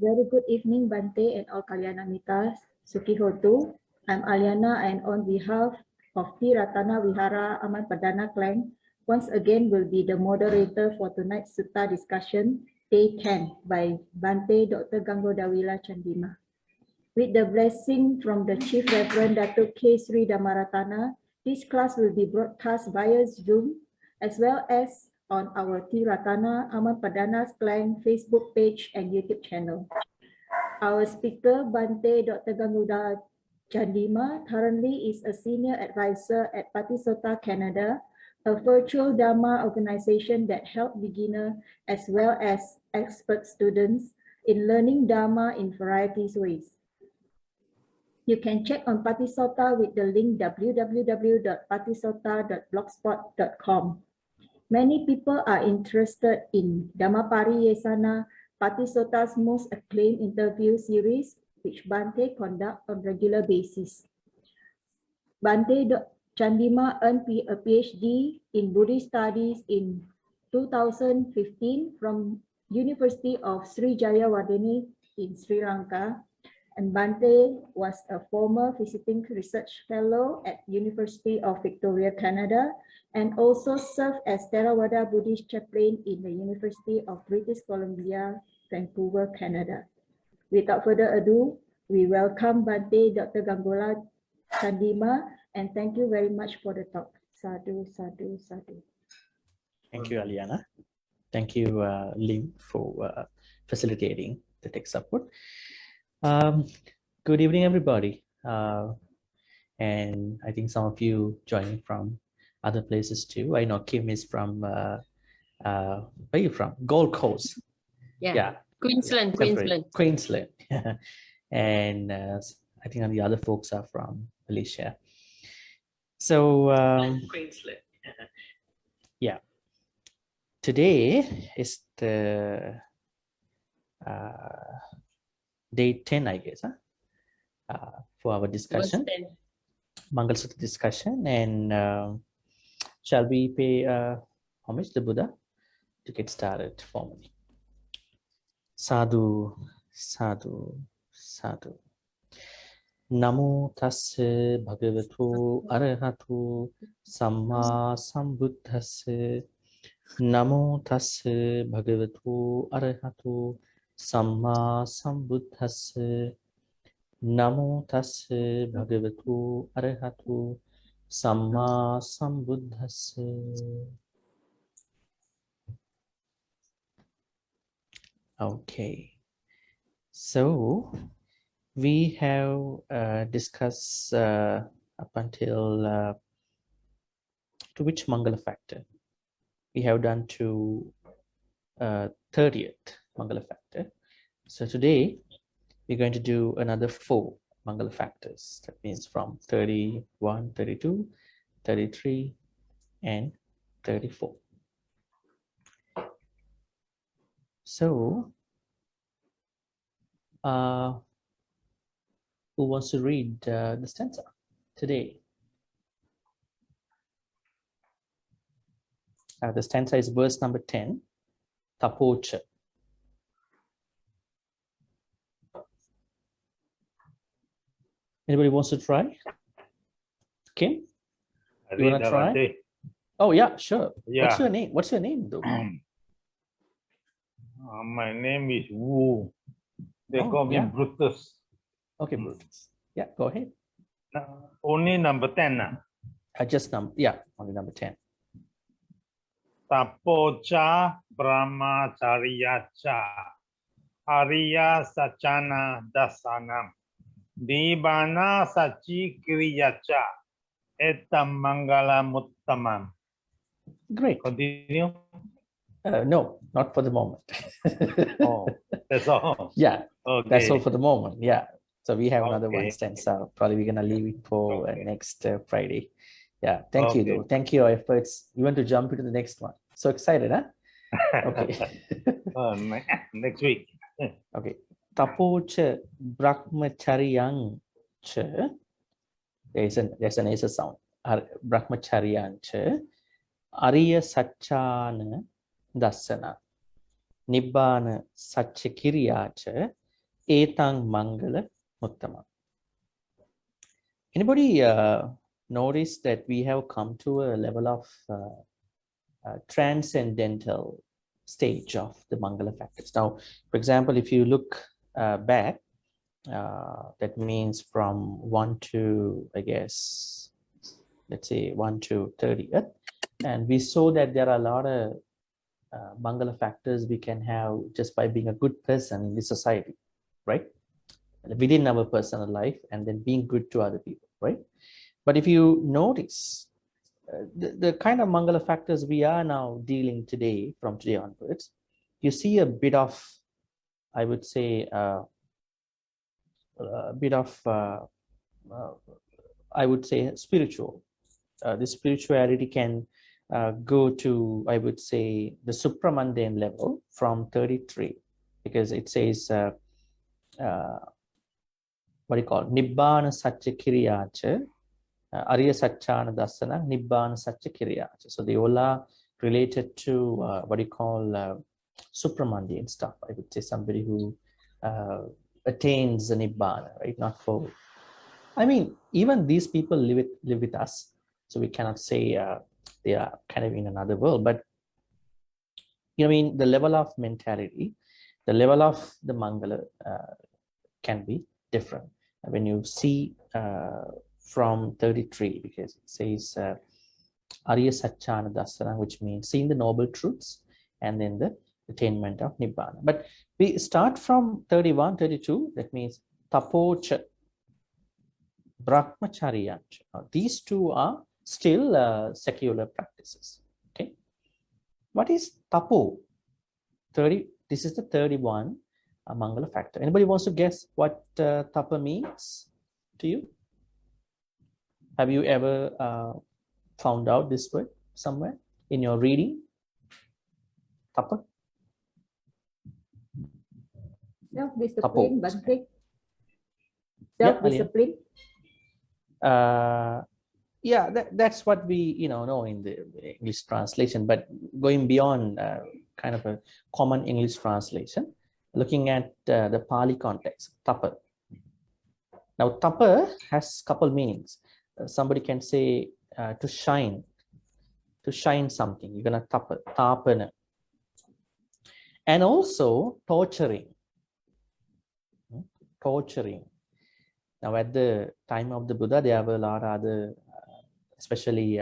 Very good evening, Bhante and all Kalyanamitas. Sukihotu. I'm Aliana, and on behalf of Ti-Ratana Vihara Aman Padana clan, once again will be the moderator for tonight's Sutta discussion, Day 10, by Bhante Dr. Gangodawila Chandima. With the blessing from the Chief Reverend Datuk K. Sri Dhammaratana, this class will be broadcast via Zoom as well as on our Ti-Ratana Aman Padana's clan Facebook page and YouTube channel. Our speaker, Bhante Dr. Gangodawila Chandima, currently is a senior advisor at Sutta, Canada, a virtual Dharma organization that helps beginner as well as expert students in learning Dharma in varieties ways. You can check on Sutta with the link www.patisota.blogspot.com. Many people are interested in Dhammapariyesana, Patisotta's most acclaimed interview series, which Bhante conducts on a regular basis. Bhante Chandima earned a PhD in Buddhist Studies in 2015 from University of Sri Jayawardene in Sri Lanka. And Bhante was a former visiting research fellow at University of Victoria, Canada, and also served as Theravada Buddhist chaplain in the University of British Columbia, Vancouver, Canada. Without further ado, we welcome Bhante Dr. Gangodawila Chandima, and thank you very much for the talk. Sadhu, sadhu, sadhu. Thank you, Aliana. Thank you, Lim, for facilitating the tech support. Good evening, everybody. And I think some of you joining from other places too. I know Kim is from, where are you from? Gold Coast. Yeah. Queensland. Queensland. And I think the other folks are from Malaysia. So, Queensland. Yeah. Today is the day 10, I guess, for our discussion, Maṅgala Sutta discussion. And shall we pay homage to Buddha to get started formally? Sadhu, sadhu, sadhu. Namo tassa bhagavatu arahatu samma sambuddhassa. Namo tassa bhagavatu arahatu Samma sambuddhassa. Namo tassa bhagavatu arahatu samma sambuddhassa. Okay, so we have discussed up until to which Maṅgala factor. We have done to 30th Maṅgala factor. So today we're going to do another 4 Maṅgala factors. That means from 31, 32, 33, and 34. So who wants to read the stanza today? The stanza is verse number 10, Tapocha. Anybody wants to try? Kim? You want to try? Oh, yeah, sure. Yeah. What's your name? What's your name, though? My name is Wu. They call me Brutus. Okay, Brutus. Yeah, go ahead. Only number 10. Just number, yeah, only number 10. Tapocha brahmacharyacha Arya Sachana Dasanam Dibana Sachi Kriyacha Etam Maṅgala Muttamam. Great. Continue. No, not for the moment. Oh, that's all. Yeah, okay. That's all for the moment. Yeah. So we have another one Okay. stanza. Probably we're gonna leave it for Okay. next Friday. Yeah. Thank you, Okay. though. Thank you, your efforts. You want to jump into the next one? So excited, huh? Okay. Next week. Okay. Tapocha brahmacharyang cha. There's an asa sound. Brahmacharyang cha. Arya Sachana Dasana Nibbana Satchakiriya cha etang Maṅgala Muttama. Anybody notice that we have come to a level of transcendental stage of the Maṅgala factors? Now, for example, if you look back, that means from 1 to, I guess, let's say 1 to 30th, and we saw that there are a lot of Maṅgala factors we can have just by being a good person in the society, right? Within our personal life, and then being good to other people, right? But if you notice, the kind of Maṅgala factors we are now dealing today, from today onwards, you see a bit of, I would say, a bit of, I would say, spiritual. The spirituality can go to, I would say, the supramundane level from 33, because it says, what do you call it? Nibbana Satya Kiriyacha, Arya Satchana Dasana, Nibbana Satya Kiriyacha. So they all are related to what do you call supramundane stuff. I would say somebody who attains the Nibbana, right? Not for, I mean, even these people live with us, so we cannot say they are kind of in another world. But you know, I mean, the level of mentality, the level of the Maṅgala can be different. When you see from 33, because it says Arya Satchana Dasana, which means seeing the noble truths and then the attainment of Nibbana. But we start from 31, 32, that means Tapocha, Brahmacharya. These two are still secular practices. Okay. What is Tapo? 30. This is the 31 Maṅgala factor. Anybody wants to guess what Tapa means to you? Have you ever found out this word somewhere in your reading? Tapa? Self-discipline, Bhante. Self-discipline. Yeah, that's what we know in the English translation. But going beyond kind of a common English translation, looking at the Pali context, Tapa. Now, Tapa has a couple meanings. Somebody can say to shine something. You're gonna tapa, tapana. And also torturing. Now, at the time of the Buddha, there were a lot of other, especially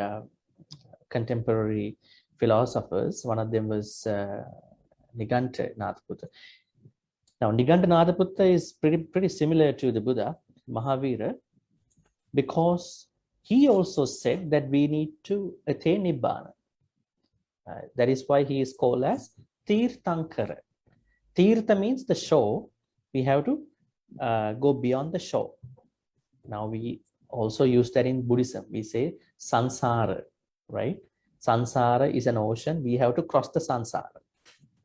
contemporary philosophers. One of them was Nigantha. Now, Nigantha is pretty similar to the Buddha, Mahavira, because he also said that we need to attain Nibbana. That is why he is called as Tirthankara. Tirtha means the shore. We have to go beyond the shore. Now we also use that in Buddhism. We say sansara, right? Sansara is an ocean. We have to cross the sansara.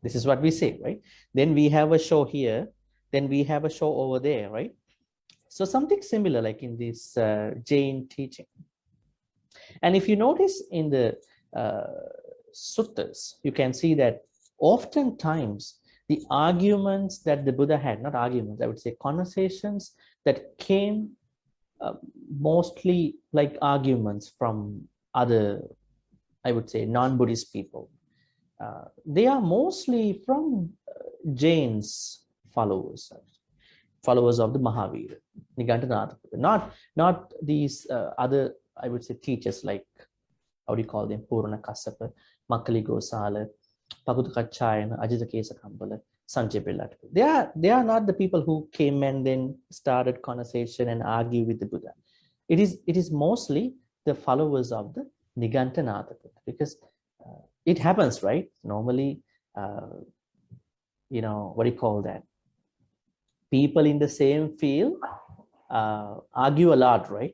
This is what we say, right? Then we have a shore here. Then we have a shore over there, right? So something similar like in this Jain teaching. And if you notice in the suttas, you can see that oftentimes the arguments that the Buddha had, not arguments, I would say conversations that came mostly like arguments from other, I would say, non-Buddhist people. They are mostly from Jain's followers of the Mahavira, Nigantha, not these other, I would say, teachers like, how do you call them, Purana Kassapa, Makkali Gosala, Pakuta Kachayana, Ajita Kesa Kambala, Sanjay Pillat. They are not the people who came and then started conversation and argue with the Buddha. It is mostly the followers of the Nigantha, because it happens, right? Normally, what do you call that? People in the same field argue a lot, right?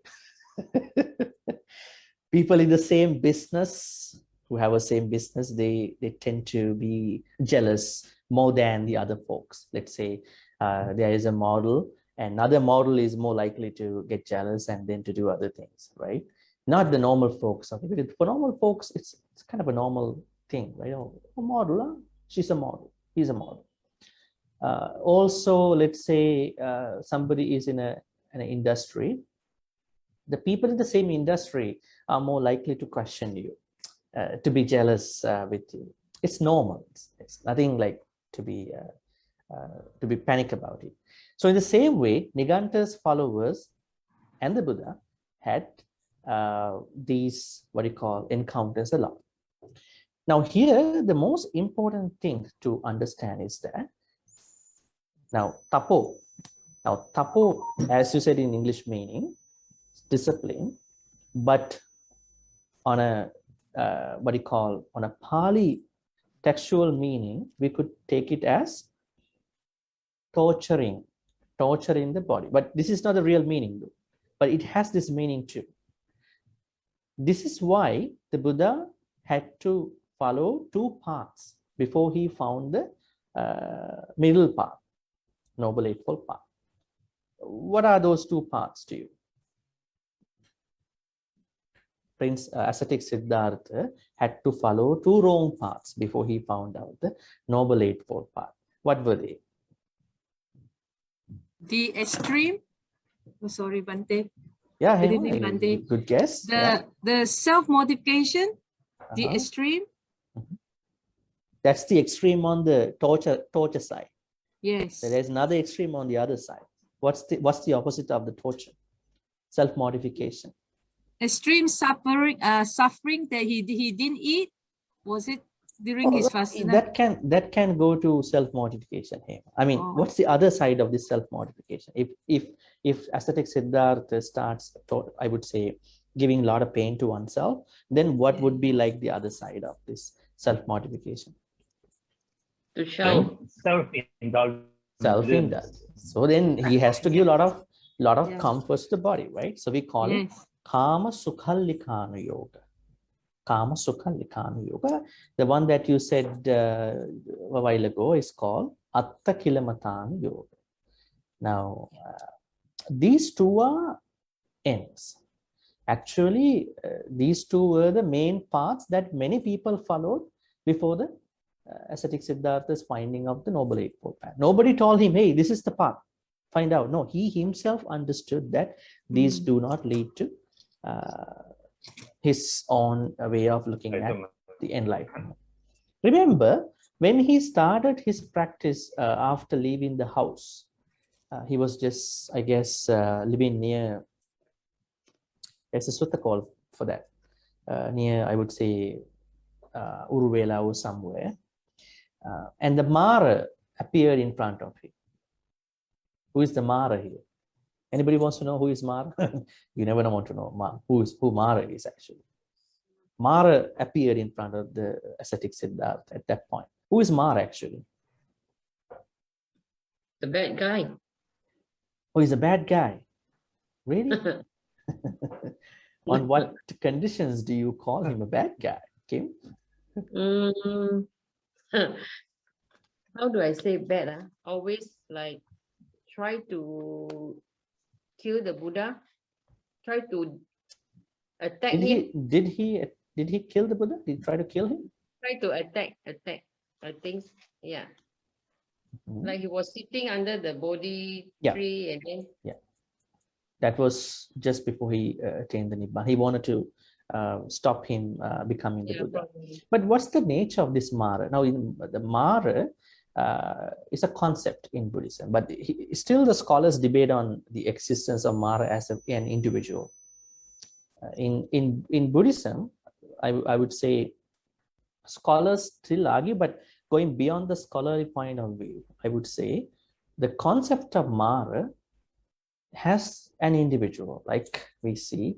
People in the same business, who have the same business, they tend to be jealous more than the other folks. Let's say there is a model, and another model is more likely to get jealous and then to do other things, right? Not the normal folks. Because for normal folks, it's kind of a normal thing, right? Oh, a model, huh? She's a model, he's a model. Also, let's say somebody is in an industry. The people in the same industry are more likely to question you, to be jealous with you. It's normal. It's nothing like to be panic about it. So in the same way, Niganta's followers and the Buddha had these, what you call, encounters a lot. Now here, the most important thing to understand is that now tapo, as you said in English meaning, discipline, but on a what you call, on a Pali textual meaning, we could take it as torturing the body. But this is not the real meaning though, but it has this meaning too. This is why the Buddha had to follow two paths before he found the middle path, Noble Eightfold Path. What are those two paths to you? Prince ascetic Siddhartha had to follow two wrong paths before he found out the Noble Eightfold Path. What were they? The extreme. Oh, sorry, Bhante. Yeah, Good evening, Bhante. Good guess. The self-modification, the extreme. That's the extreme on the torture side. Yes. So there's another extreme on the other side. What's the opposite of the torture? Self-modification. Extreme suffering that he didn't eat. Was it during his fasting? That can go to self-modification here. I mean, what's the other side of this self-modification? If ascetic Siddhartha starts, I would say, giving a lot of pain to oneself, then what would be like the other side of this self-modification? To shine. Self-indulgence. Self-indulgence. So then he has to give a lot of comforts to the body, right? So we call it Kama Sukhallikana Yoga. Kama Sukhallikana Yoga. The one that you said a while ago is called Atta Kilamatana Yoga. Now, these two are ends. Actually, these two were the main paths that many people followed before the ascetic Siddhartha's finding of the Noble Eightfold Path. Nobody told him, hey, this is the path. Find out. No, he himself understood that these do not lead to his own way of looking at the enlightenment. Remember, when he started his practice after leaving the house, he was just, I guess, living near, there's a sutta called for that, near, I would say, Uruvela or somewhere. And the Mara appeared in front of him. Who is the Mara here? Anybody wants to know who is Mara? You never want to know who Mara is actually. Mara appeared in front of the ascetic Siddhartha at that point. Who is Mara actually? The bad guy. Oh, he's a bad guy. Really? On what conditions do you call him a bad guy, Kim? How do I say bad? Always like try to kill the Buddha, try to attack him. Did he kill the Buddha? Did he try to kill him? Try to attack. I think, yeah. Like he was sitting under the Bodhi tree and then. That was just before he attained the Nibbana. He wanted to stop him becoming the Buddha. Probably. But what's the nature of this Mara? Now, the Mara is a concept in Buddhism, but still the scholars debate on the existence of Mara as an individual. In Buddhism, I would say scholars still argue, but going beyond the scholarly point of view, I would say the concept of Mara has an individual, like we see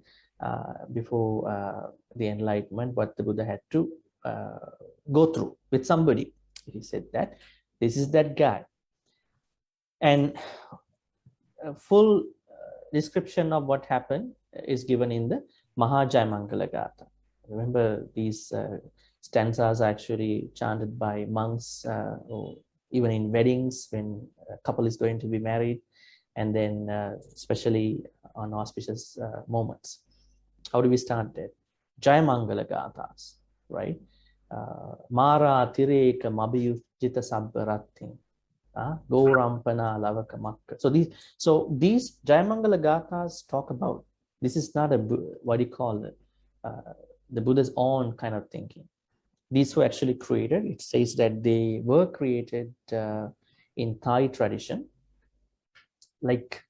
before the enlightenment, what the Buddha had to go through with somebody. He said that this is that guy. And a full description of what happened is given in the Maṅgala Gatha. Remember, these stanzas are actually chanted by monks, or even in weddings when a couple is going to be married, and then especially on auspicious moments. How do we start that? Jaya Maṅgala Gathas, right? Mara Tireka Mabhiyujita Sabbaratin. Gaurampana Lavaka Makka. So these Jayamangala Gathas talk about, this is not a, what do you call it, the Buddha's own kind of thinking. These were actually created. It says that they were created in Thai tradition, like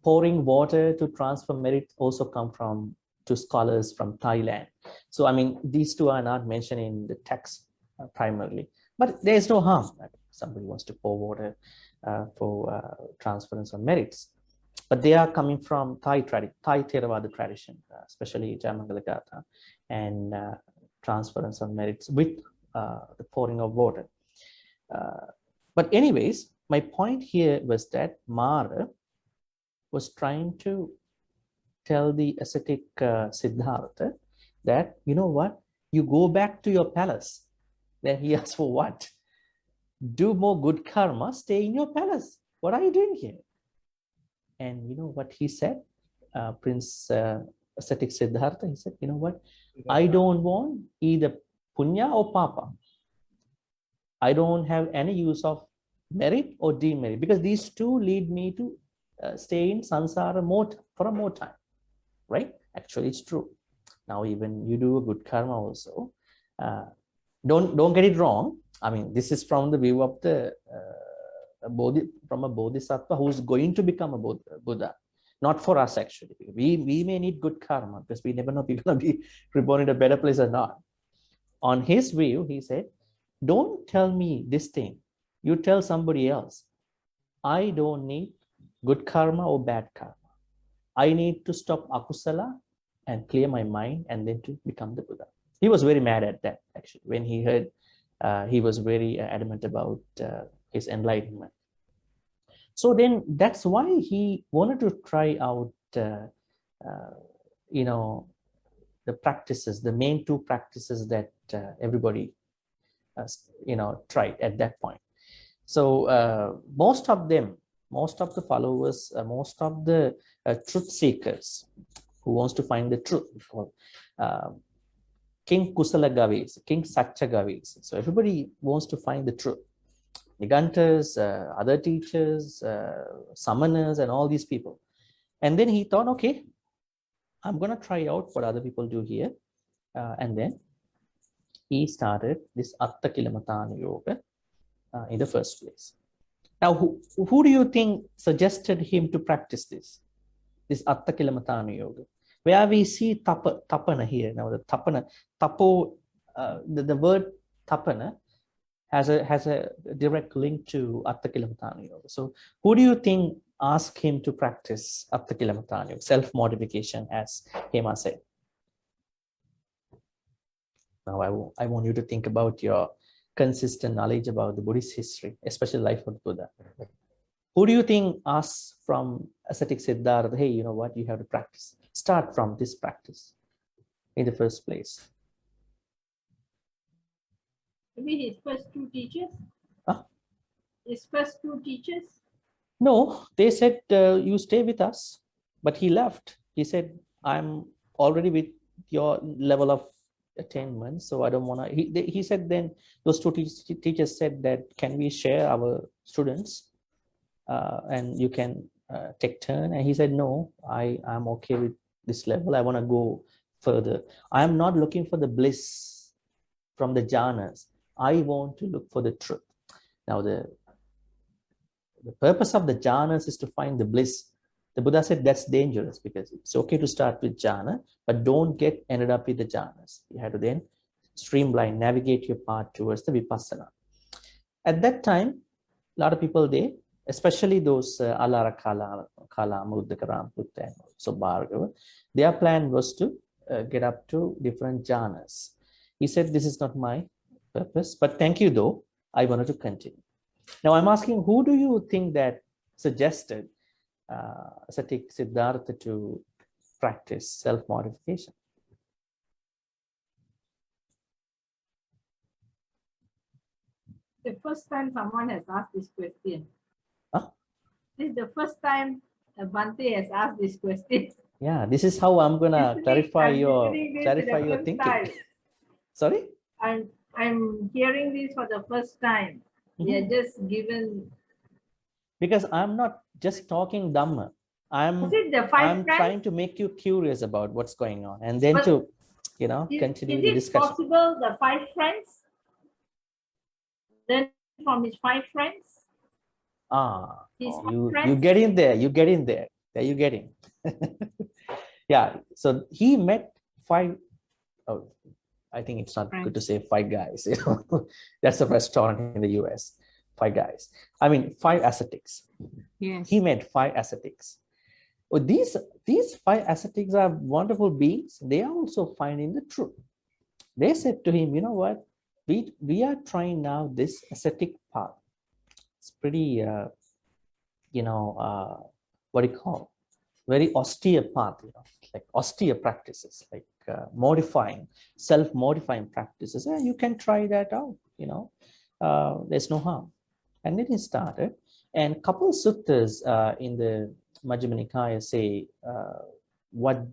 pouring water to transfer merit also come from to scholars from Thailand. So I mean, these two are not mentioned in the text primarily, but there is no harm. Somebody wants to pour water for transference of merits, but they are coming from Thai Theravada tradition, especially Jayamangala Gatha, and transference of merits with the pouring of water. But anyways, my point here was that Mara was trying to tell the ascetic Siddhartha that, you know what, you go back to your palace. Then he asked for what? Do more good karma, stay in your palace. What are you doing here? And you know what he said? Prince ascetic Siddhartha, he said, you know what? I don't want either punya or papa. I don't have any use of merit or demerit, because these two lead me to stay in samsara for a more time, right? Actually, it's true. Now, even you do a good karma also. Don't get it wrong. I mean, this is from the view of the from a bodhisattva who's going to become a Buddha. Not for us, actually. We may need good karma because we never know if we're going to be reborn in a better place or not. On his view, he said, don't tell me this thing. You tell somebody else. I don't need good karma or bad karma. I need to stop akusala and clear my mind and then to become the Buddha. He was very mad at that, actually. When he heard, he was very adamant about his enlightenment. So then that's why he wanted to try out, you know, the practices, the main two practices that everybody, you know, tried at that point. So most of them, most of the followers, most of the truth seekers who wants to find the truth, King Kusala Gavis, King Satcha Gavis. So everybody wants to find the truth. Nigantas, other teachers, summoners, and all these people. And then he thought, okay, I'm going to try out what other people do here. And then he started this Atta Kilamatana Yoga in the first place. Now, who do you think suggested him to practice this Atta Kilamatana Yoga? Where we see Tapana here. Now, the Tapana, Tapo, the word Tapana has a direct link to Atta Kilamatana Yoga. So, who do you think asked him to practice Atta Kilamatana Yoga, self-modification, as Hema said? Now, I want you to think about your consistent knowledge about the Buddhist history, especially life of the Buddha. Who do you think asked from ascetic Siddhartha, hey, you know what, you have to practice? Start from this practice in the first place. Maybe his first two teachers? Huh? His first two teachers? No, they said, you stay with us. But he left. He said, I'm already with your level of attainment, so I don't want to. He said then, those two teachers said that, can we share our students? And you can take turn. And he said, no, I'm okay with this level. I want to go further. I'm not looking for the bliss from the jhanas. I want to look for the truth. Now, the purpose of the jhanas is to find the bliss. The Buddha said that's dangerous, because it's okay to start with jhana, but don't get ended up with the jhanas. You have to then streamline, navigate your path towards the vipassana. At that time, a lot of people there, especially those Alara Kala, Muddakaram, Putta, and so Bhargava, their plan was to get up to different jhanas. He said, this is not my purpose, but thank you though, I wanted to continue. Now I'm asking, who do you think that suggested ascetic Siddhartha to practice self-modification? The first time someone has asked this question. Huh? This is the first time Bhante has asked this question. Yeah, this is how I'm gonna clarify your thinking. Sorry? I'm hearing this for the first time. We are just given. Because I'm not just talking Dhamma. I'm trying to make you curious about what's going on, and then to, continue the discussion. Is it possible the 5 friends? Then from his 5 friends? You get in there. You get in there. There you get in. Yeah. So he met 5. Oh, I think it's not good to say 5 guys. That's a restaurant in the US. 5 guys. I mean 5 ascetics. Yes. He met 5 ascetics. Well, these 5 ascetics are wonderful beings. They are also finding the truth. They said to him, you know what? We are trying now this ascetic path. It's pretty, what do you call? Very austere path, like austere practices, like self-modifying practices. Yeah, you can try that out, there's no harm. And then he started, and couple suttas in the Majjhima Nikaya say what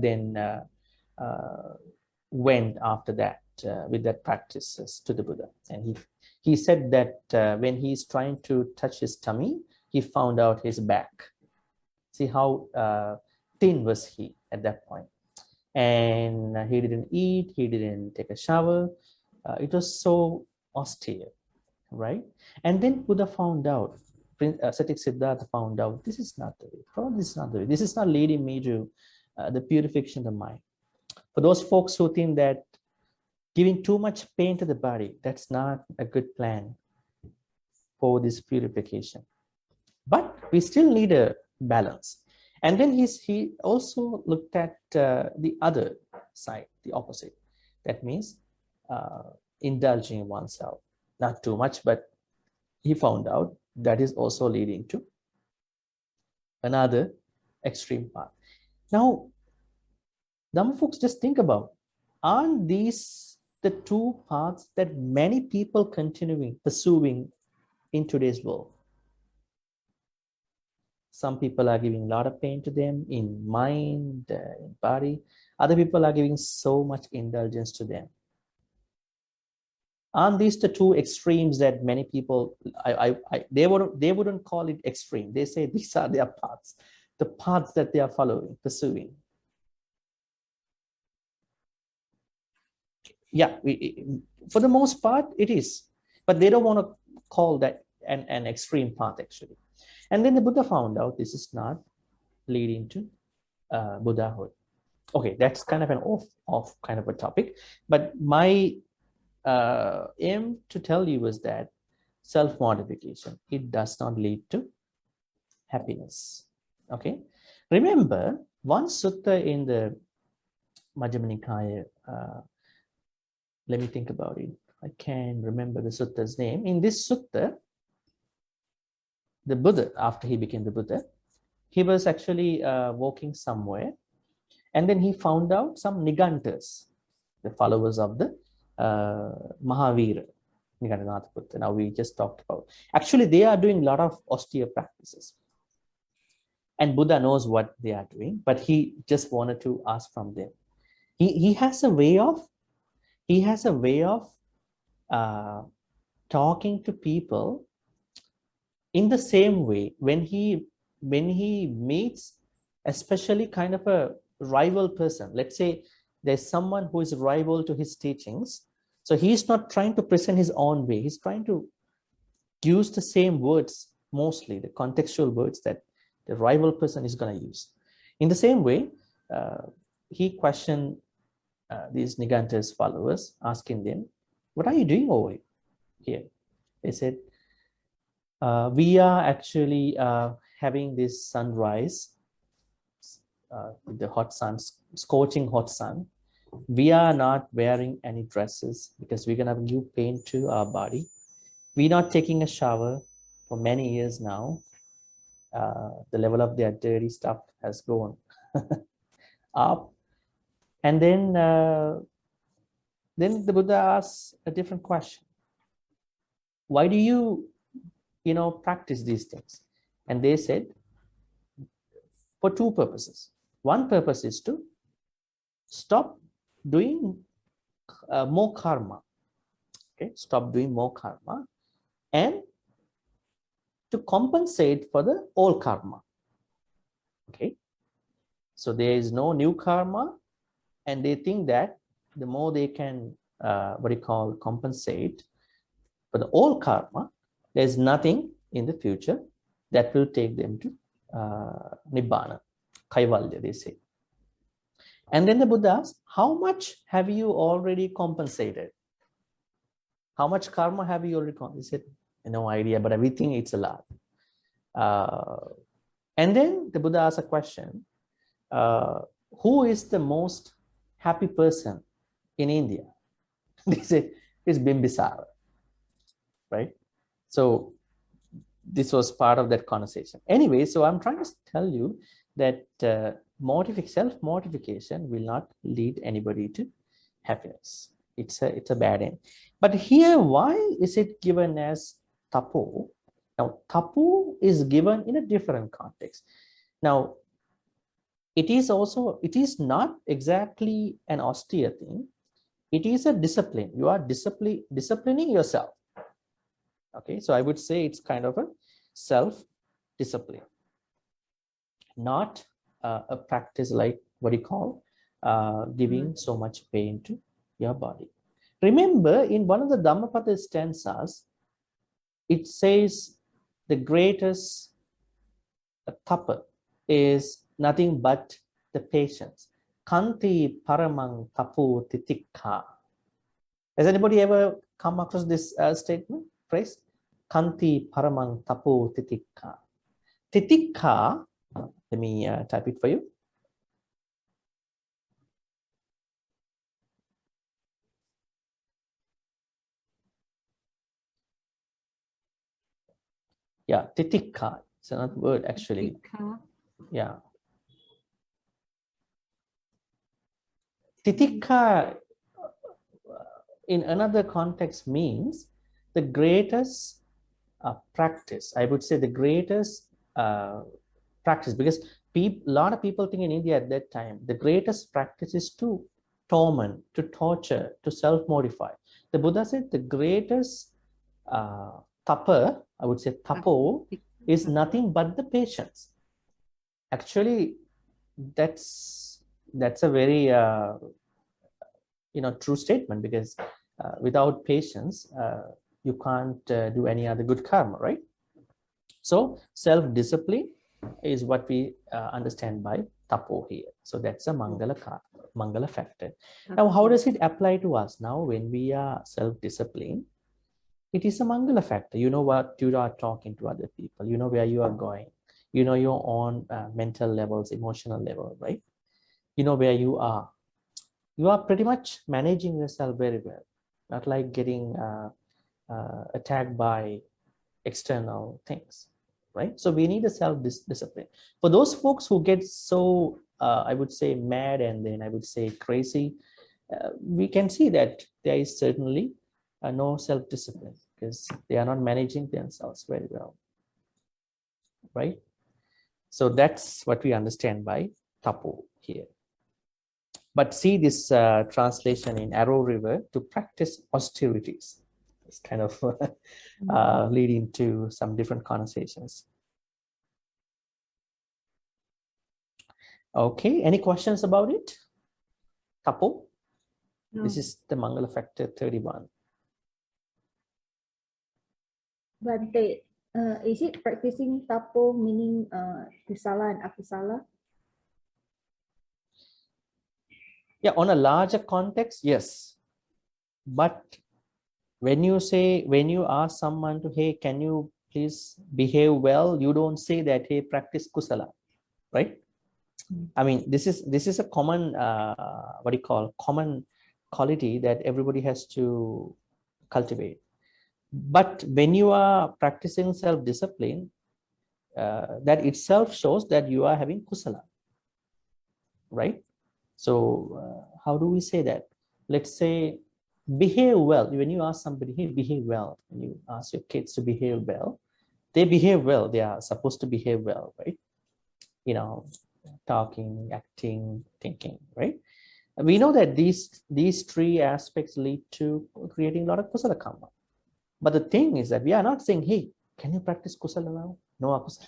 then went after that with that practices to the Buddha. And he said that when he's trying to touch his tummy, he found out his back. See how thin was he at that point. And he didn't eat, he didn't take a shower. It was so austere, right? And then Buddha found out, ascetic Siddhartha found out, this is not the way. Probably this is not the way. This is not leading me to the purification of the mind. For those folks who think that giving too much pain to the body, that's not a good plan for this purification. But we still need a balance. And then he also looked at the other side, the opposite. That means indulging oneself. Not too much, but he found out that is also leading to another extreme path. Now, Dhamma folks, just think about, aren't these the 2 paths that many people pursuing in today's world? Some people are giving a lot of pain to them in mind, in body. Other people are giving so much indulgence to them. Aren't these the 2 extremes that many people, they wouldn't call it extreme. They say these are their paths, the paths that they are pursuing. Yeah, for the most part, it is. But they don't want to call that an extreme path, actually. And then the Buddha found out this is not leading to Buddhahood. Okay, that's kind of an off kind of a topic. But my aim to tell you was that self-modification, it does not lead to happiness. Okay, remember one sutta in the Majjhima Nikaya. Let me think about it. I can't remember the sutta's name. In this sutta, the Buddha, after he became the Buddha, he was actually walking somewhere, and then he found out some Nigantas, the followers of the Mahavira, Nigantanatha Buddha. Now we just talked about. Actually, they are doing a lot of austere practices. And Buddha knows what they are doing, but he just wanted to ask from them. He has a way of talking to people in the same way when he meets especially kind of a rival person. Let's say there's someone who is rival to his teachings. So he's not trying to present his own way. He's trying to use the same words, mostly the contextual words that the rival person is going to use. In the same way, he questioned these Niganta's followers, asking them, what are you doing over here? They said, we are actually having this sunrise with the hot sun, scorching hot sun. We are not wearing any dresses because we're going to give pain to our body. We're not taking a shower for many years now. The level of their dirty stuff has gone up. And then the Buddha asks a different question. Why do you practice these things? And they said, for 2 purposes. One purpose is to stop doing more karma. Okay, stop doing more karma, and to compensate for the old karma. Okay, so there is no new karma, and they think that the more they can compensate for the old karma, there's nothing in the future that will take them to nibbana, kaivalya, they say. And then the Buddha asked, how much have you already compensated? How much karma have you already compensated? He said, no idea, but we think it's a lot. And then the Buddha asked a question, who is the most happy person in India? They say, it's Bimbisara, right? So this was part of that conversation. Anyway, so I'm trying to tell you that self-mortification will not lead anybody to happiness. It's a bad end. But here, why is it given as tapo? Now, tapo is given in a different context. Now, it is not exactly an austere thing. It is a discipline. You are disciplining yourself. Okay, so I would say it's kind of a self-discipline, not a practice like what you call giving so much pain to your body. Remember, in one of the Dhammapada stanzas, it says the greatest tapa is nothing but the patience. Kanti paramang tapu titikha. Has anybody ever come across this statement, phrase? Kanti paramang tapu titikha. Titikha, let me type it for you. Yeah, titikha. It's another word actually. Yeah. Titikha in another context means the greatest practice. I would say the greatest practice, because a lot of people think in India at that time, the greatest practice is to torment, to torture, to self-modify. The Buddha said the greatest tapa, I would say tapo, is nothing but the patience. Actually, that's a very true statement, because without patience, you can't do any other good karma, right? So self-discipline is what we understand by tapo here. So that's a Maṅgala factor. Now, how does it apply to us now when we are self-disciplined? It is a Maṅgala factor. You know what you are talking to other people. You know where you are going. You know your own mental levels, emotional level, right? You know where you are. You are pretty much managing yourself very well. Not like getting attacked by external things, right? So we need a self-discipline. For those folks who get so, I would say, mad and then I would say crazy, we can see that there is certainly no self-discipline because they are not managing themselves very well, right? So that's what we understand by tapo here. But see this translation in Arrow River, to practice austerities. It's kind of leading to some different conversations. Okay, any questions about it? Tapo? No. This is the Maṅgala factor 31. Bhante, is it practicing tapo meaning kusala and akusala? Yeah, on a larger context, yes. But when you ask someone to, hey, can you please behave well? You don't say that, hey, practice kusala, right? I mean, this is a common, common quality that everybody has to cultivate. But when you are practicing self-discipline, that itself shows that you are having kusala, right? So how do we say that? Let's say behave well. When you ask somebody, hey, behave well, when you ask your kids to behave well, they behave well. They are supposed to behave well, right? You know, talking, acting, thinking, right? We know that these three aspects lead to creating a lot of kusala karma. But the thing is that we are not saying, hey, can you practice kusala now? No, akusala.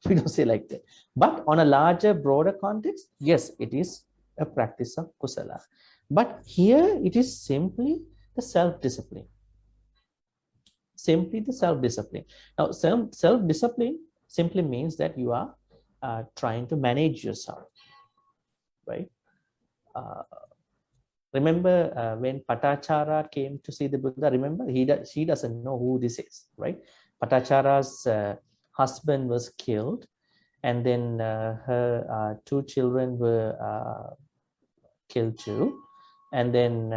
We don't say like that. But on a larger, broader context, yes, it is a practice of kusala. But here it is simply the self-discipline. Simply the self-discipline. Now, self-discipline simply means that you are trying to manage yourself, right? Remember when Patachara came to see the Buddha, remember, she doesn't know who this is, right? Patachara's husband was killed, and then her two children were killed too. And then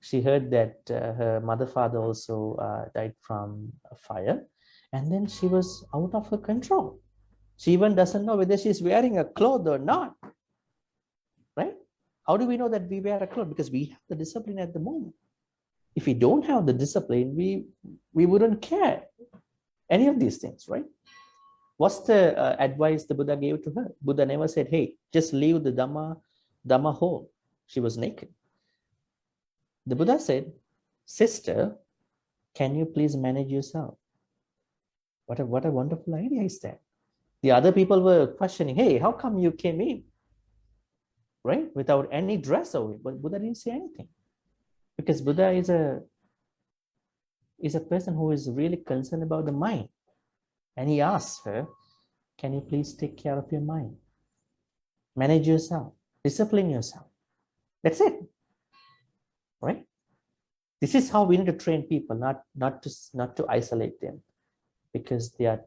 she heard that her mother, father also died from a fire. And then she was out of her control. She even doesn't know whether she's wearing a cloth or not, right? How do we know that we wear a cloth? Because we have the discipline at the moment. If we don't have the discipline, we wouldn't care any of these things, right? What's the advice the Buddha gave to her? Buddha never said, hey, just leave the Dhamma whole. She was naked. The Buddha said, sister, can you please manage yourself? What a wonderful idea is that. The other people were questioning, hey, how come you came in, right? Without any dress over it. But Buddha didn't say anything. Because Buddha is a person who is really concerned about the mind. And he asked her, can you please take care of your mind? Manage yourself. Discipline yourself. That's it. Right? This is how we need to train people, not to isolate them, because they are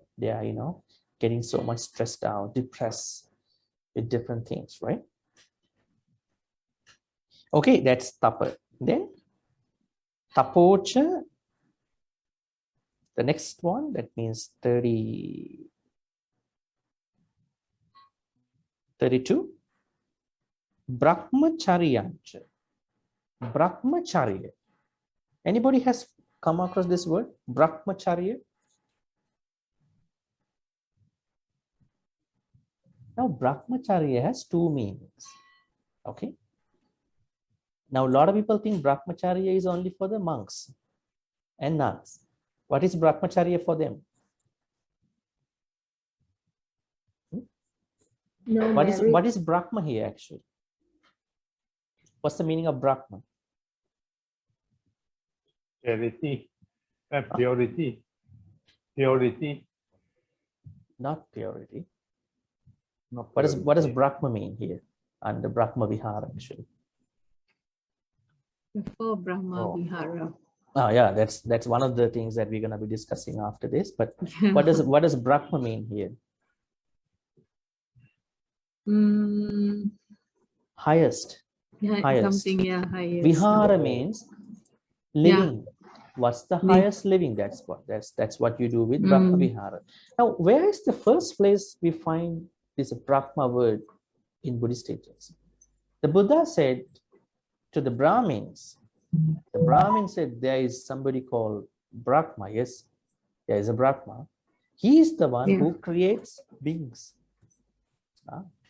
getting so much stressed out, depressed with different things, right? Okay, that's tapa. Then tapocha, the next one, that means 32. Brahmacharyancha. Brahmacharya. Anybody has come across this word? Brahmacharya? Now, Brahmacharya has two meanings. Okay. Now, a lot of people think Brahmacharya is only for the monks and nuns. What is Brahmacharya for them? No What is Brahma here actually? What's the meaning of Brahma? Purity. Purity. Purity. Not purity. Not What does purity. Brahma mean here? Under Brahma Vihara actually. Before Brahma Oh. Vihara. Oh yeah, that's one of the things that we're gonna be discussing after this. But what does Brahma mean here? Highest. Yeah, Highest. something, yeah, highest. Vihara means living. What's the highest living? That's what you do with Brahma Vihara. Now, where is the first place we find this Brahma word in Buddhist teachings? The Buddha said to the Brahmins, said there is somebody called Brahma. Yes, there is a Brahma. He is the one who creates beings.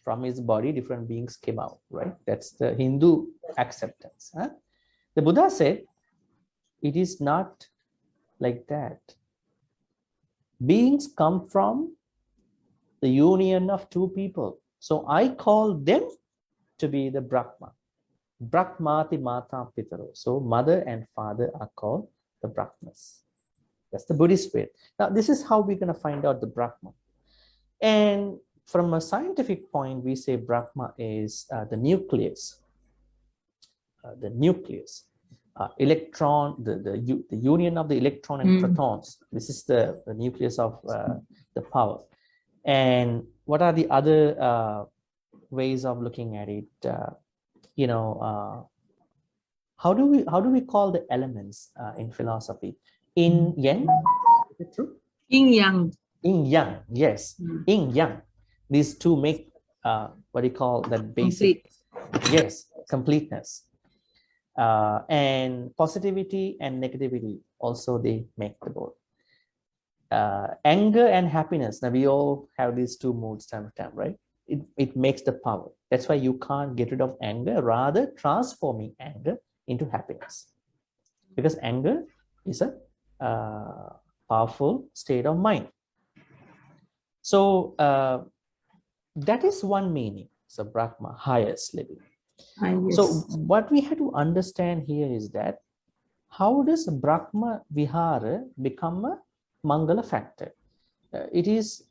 From his body, different beings came out, right? That's the Hindu acceptance. The Buddha said, it is not like that. Beings come from the union of two people. So I call them to be the Brahma. Brahmati Mata Pitaro. So mother and father are called the Brahmas. That's the Buddhist way. Now, this is how we're going to find out the Brahma. And from a scientific point, we say Brahma is the nucleus. The nucleus. Electron, the union of the electron and protons. This is the nucleus of the power. And what are the other ways of looking at it? How do we call the elements in philosophy? Yin yang, is it true? Yin yang. Yin yang, yes. Yin yang. These two make what do you call that basic? Complete. Yes, completeness. And positivity and negativity also, they make the both. Anger and happiness. Now we all have these two moods time to time, right? It makes the power. That's why you can't get rid of anger, rather transforming anger into happiness. Because anger is a powerful state of mind. So that is one meaning. So Brahma, highest living. So what we have to understand here is that how does Brahma Vihara become a Maṅgala factor? It is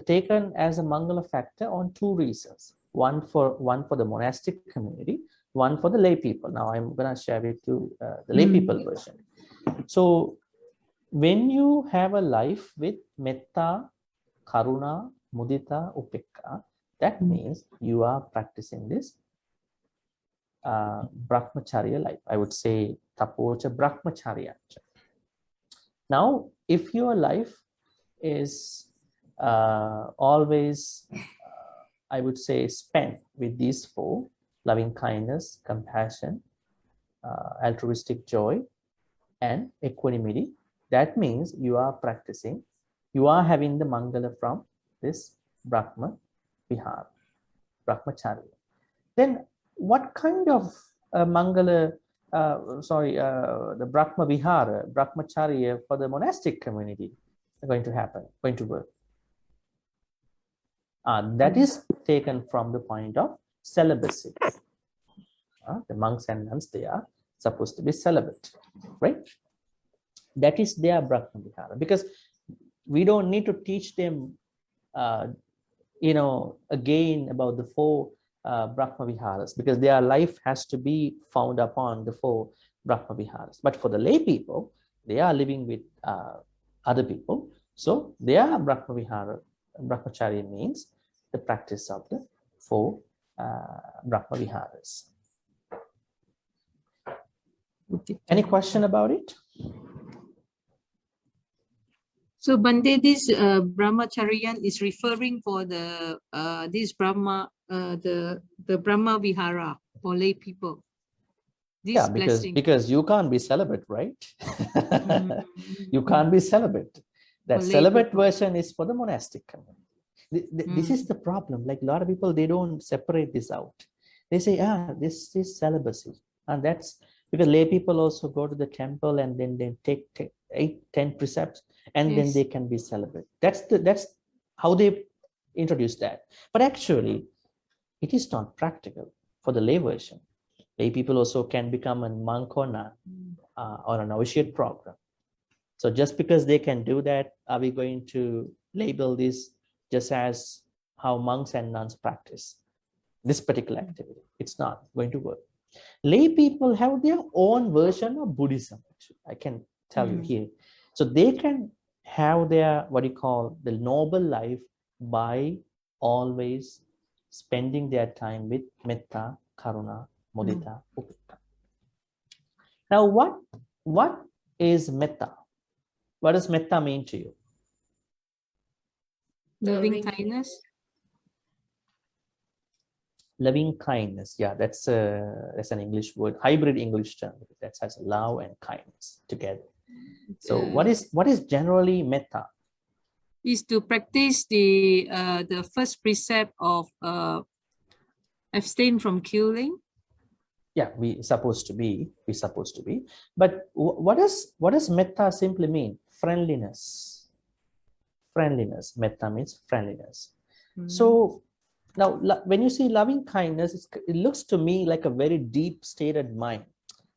taken as a Maṅgala factor on two reasons. One for the monastic community, one for the lay people. Now I'm going to share with you the lay people version. So when you have a life with Metta, Karuna, Mudita, Upekka, that means you are practicing this Brahmacharya life. I would say Tapocha Brahmacharya. Now, if your life is always, I would say, spent with these four: loving kindness, compassion, altruistic joy, and equanimity, that means you are practicing, you are having the Maṅgala from this Brahma Vihara, Brahmacharya. Then what kind of Maṅgala, the Brahma Vihara, Brahmacharya for the monastic community are going to happen, going to work? That is taken from the point of celibacy. The monks and nuns, they are supposed to be celibate, right? That is their Brahma Vihara, because we don't need to teach them, again about the four Brahma Viharas, because their life has to be found upon the four Brahma Viharas. But for the lay people, they are living with other people. So their Brahma Vihara, Brahmacharya means the practice of the four Brahma Viharas. Any question about it? So Bhante, this Brahmacharya is referring for the this Brahma the Brahma Vihara for lay people. This Yeah, blessing. because you can't be celibate, right? You can't be celibate. That For lay celibate people. version is for the monastic community. This is the problem. Like a lot of people, they don't separate this out. They say, this is celibacy, and that's because lay people also go to the temple and then they take 8-10 precepts, and then they can be celibate. That's how they introduce that. But actually, it is not practical for the lay version. Lay people also can become a monk or nun or a novitiate program. So just because they can do that, are we going to label this just as how monks and nuns practice this particular activity? It's not going to work. Lay people have their own version of Buddhism, actually. I can tell you here. So they can have their, what you call, the noble life by always spending their time with Metta, Karuna, Mudita, Upekka. Now, what is Metta? What does Metta mean to you? Loving kindness. Loving kindness, yeah, that's an English word, hybrid English term that has love and kindness together. So what is generally Metta? Is to practice the first precept of abstain from killing. Yeah, we supposed to be. But what does Metta simply mean? Friendliness. Friendliness. Metta means friendliness. So now, when you see loving kindness, it looks to me like a very deep stated mind,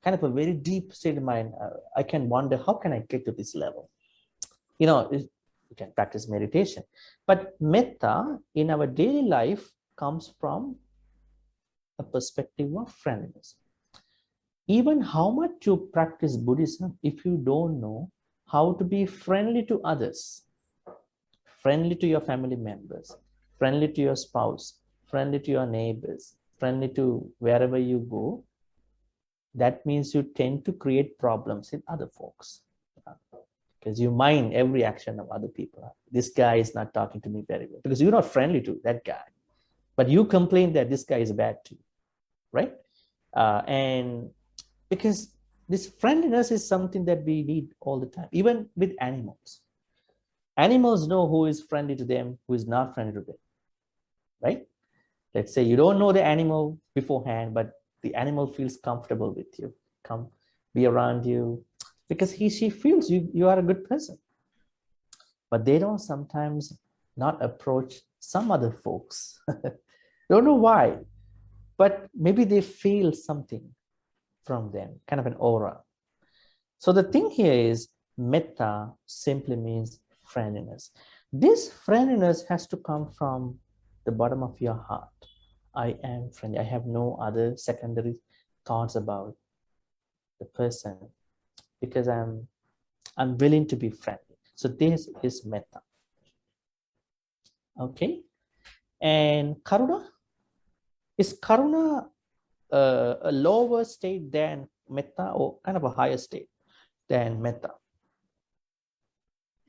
kind of a very deep stated mind. I can wonder, how can I get to this level? You can practice meditation. But Metta in our daily life comes from a perspective of friendliness. Even how much you practice Buddhism, if you don't know how to be friendly to others, friendly to your family members, friendly to your spouse, friendly to your neighbors, friendly to wherever you go, that means you tend to create problems in other folks. Because you mind every action of other people. This guy is not talking to me very well, because you're not friendly to that guy. But you complain that this guy is bad to you, right? And because this friendliness is something that we need all the time, even with animals. Animals know who is friendly to them, who is not friendly to them, right? Let's say you don't know the animal beforehand, but the animal feels comfortable with you, come be around you, because she feels you are a good person. But they don't sometimes not approach some other folks. Don't know why, but maybe they feel something from them, kind of an aura. So the thing here is, metta simply means friendliness. This friendliness has to come from the bottom of your heart. I am friendly. I have no other secondary thoughts about the person because I'm willing to be friendly. So this is metta. Okay. And karuna? Is karuna a lower state than metta, or kind of a higher state than metta?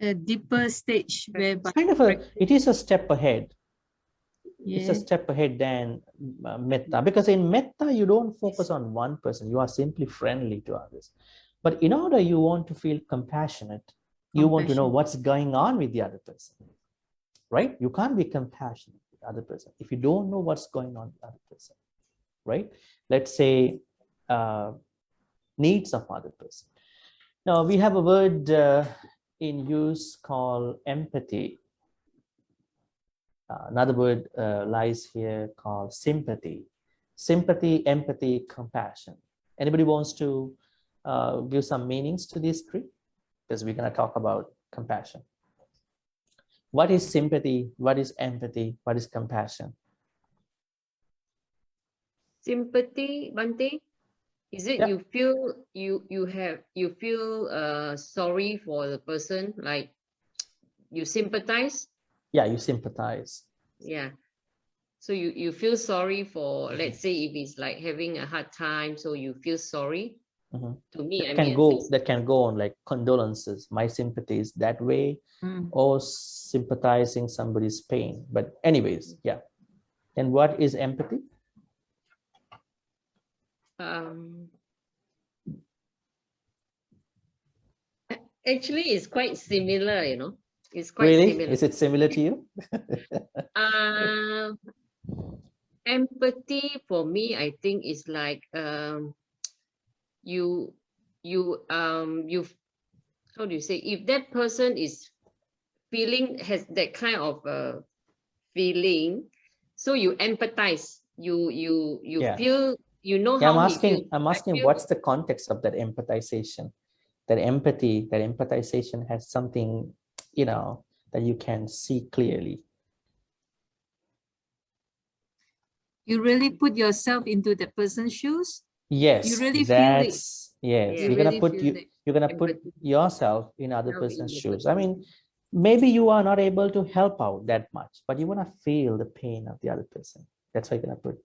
A deeper stage whereby Kind of it is a step ahead. yes. It's a step ahead than metta, because in metta you don't focus on one person, you are simply friendly to others. But in order you want to feel compassionate, you want to know what's going on with the other person, right? You can't be compassionate with the other person if you don't know what's going on with the other person, right? Let's say needs of other person. Now we have a word in use called empathy. Another word lies here called sympathy. Sympathy, empathy, compassion. Anybody wants to give some meanings to these three? Because we're going to talk about compassion. What is sympathy? What is empathy? What is compassion? Sympathy, Bhante, is it you feel you feel sorry for the person, like you sympathize? Yeah, you sympathize. Yeah. So you feel sorry for, let's say if it's like having a hard time, so you feel sorry. To me, that can go on like condolences. My sympathies that way, or sympathizing somebody's pain. But anyways, yeah. And what is empathy? Actually, it's quite similar, you know. It's quite really similar. Is it similar to you? Empathy for me, I think, is like you how do you say, if that person is has that kind of feeling, so you empathize, you feel, you know how he feels. I'm asking what's the context of that empathization? That empathy, that empathization has something, you know, that you can see clearly. You really put yourself into the person's shoes. Yes, you really feel it. Yes. Yeah. You're gonna put you're gonna put yourself in other person's shoes. I mean, maybe you are not able to help out that much, but you want to feel the pain of the other person. That's why you're gonna put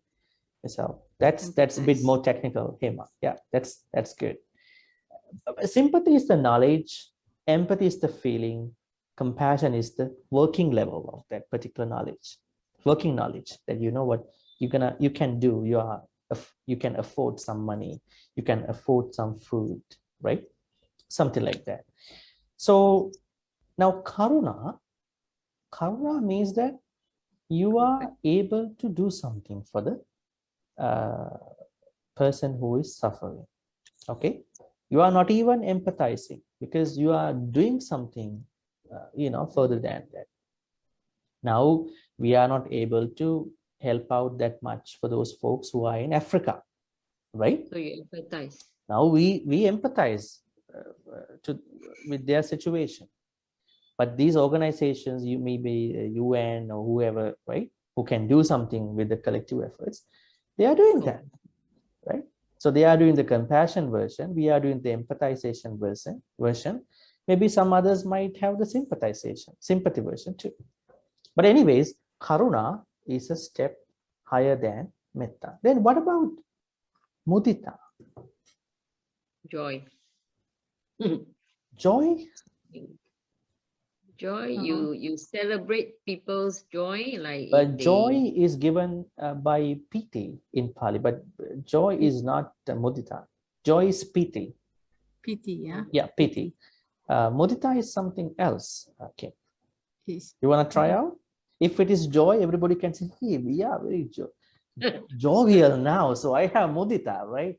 yourself. That's a bit more technical, Hema. Yeah, that's good. Sympathy is the knowledge, empathy is the feeling, compassion is the working level of that particular knowledge, working knowledge that you know what you can do. You can afford some money, you can afford some food, right? Something like that. So now karuna means that you are able to do something for the person who is suffering. Okay, you are not even empathizing because you are doing something further than that. Now we are not able to help out that much for those folks who are in Africa, right? So you empathize. Now we empathize with their situation. But these organizations, you may be UN or whoever, right, who can do something with the collective efforts, they are doing that, right? So they are doing the compassion version, we are doing the empathization version. Maybe some others might have the sympathy version too. But anyways, karuna is a step higher than metta. Then what about mudita? Joy. Joy? Joy, you celebrate people's joy, like but joy is given by piti in Pali, but joy is not mudita. Joy is piti. Piti, yeah. Yeah, piti. Mudita is something else. Okay. Yes. You want to try out? If it is joy, everybody can say, hey, we are very jovial now, so I have mudita, right?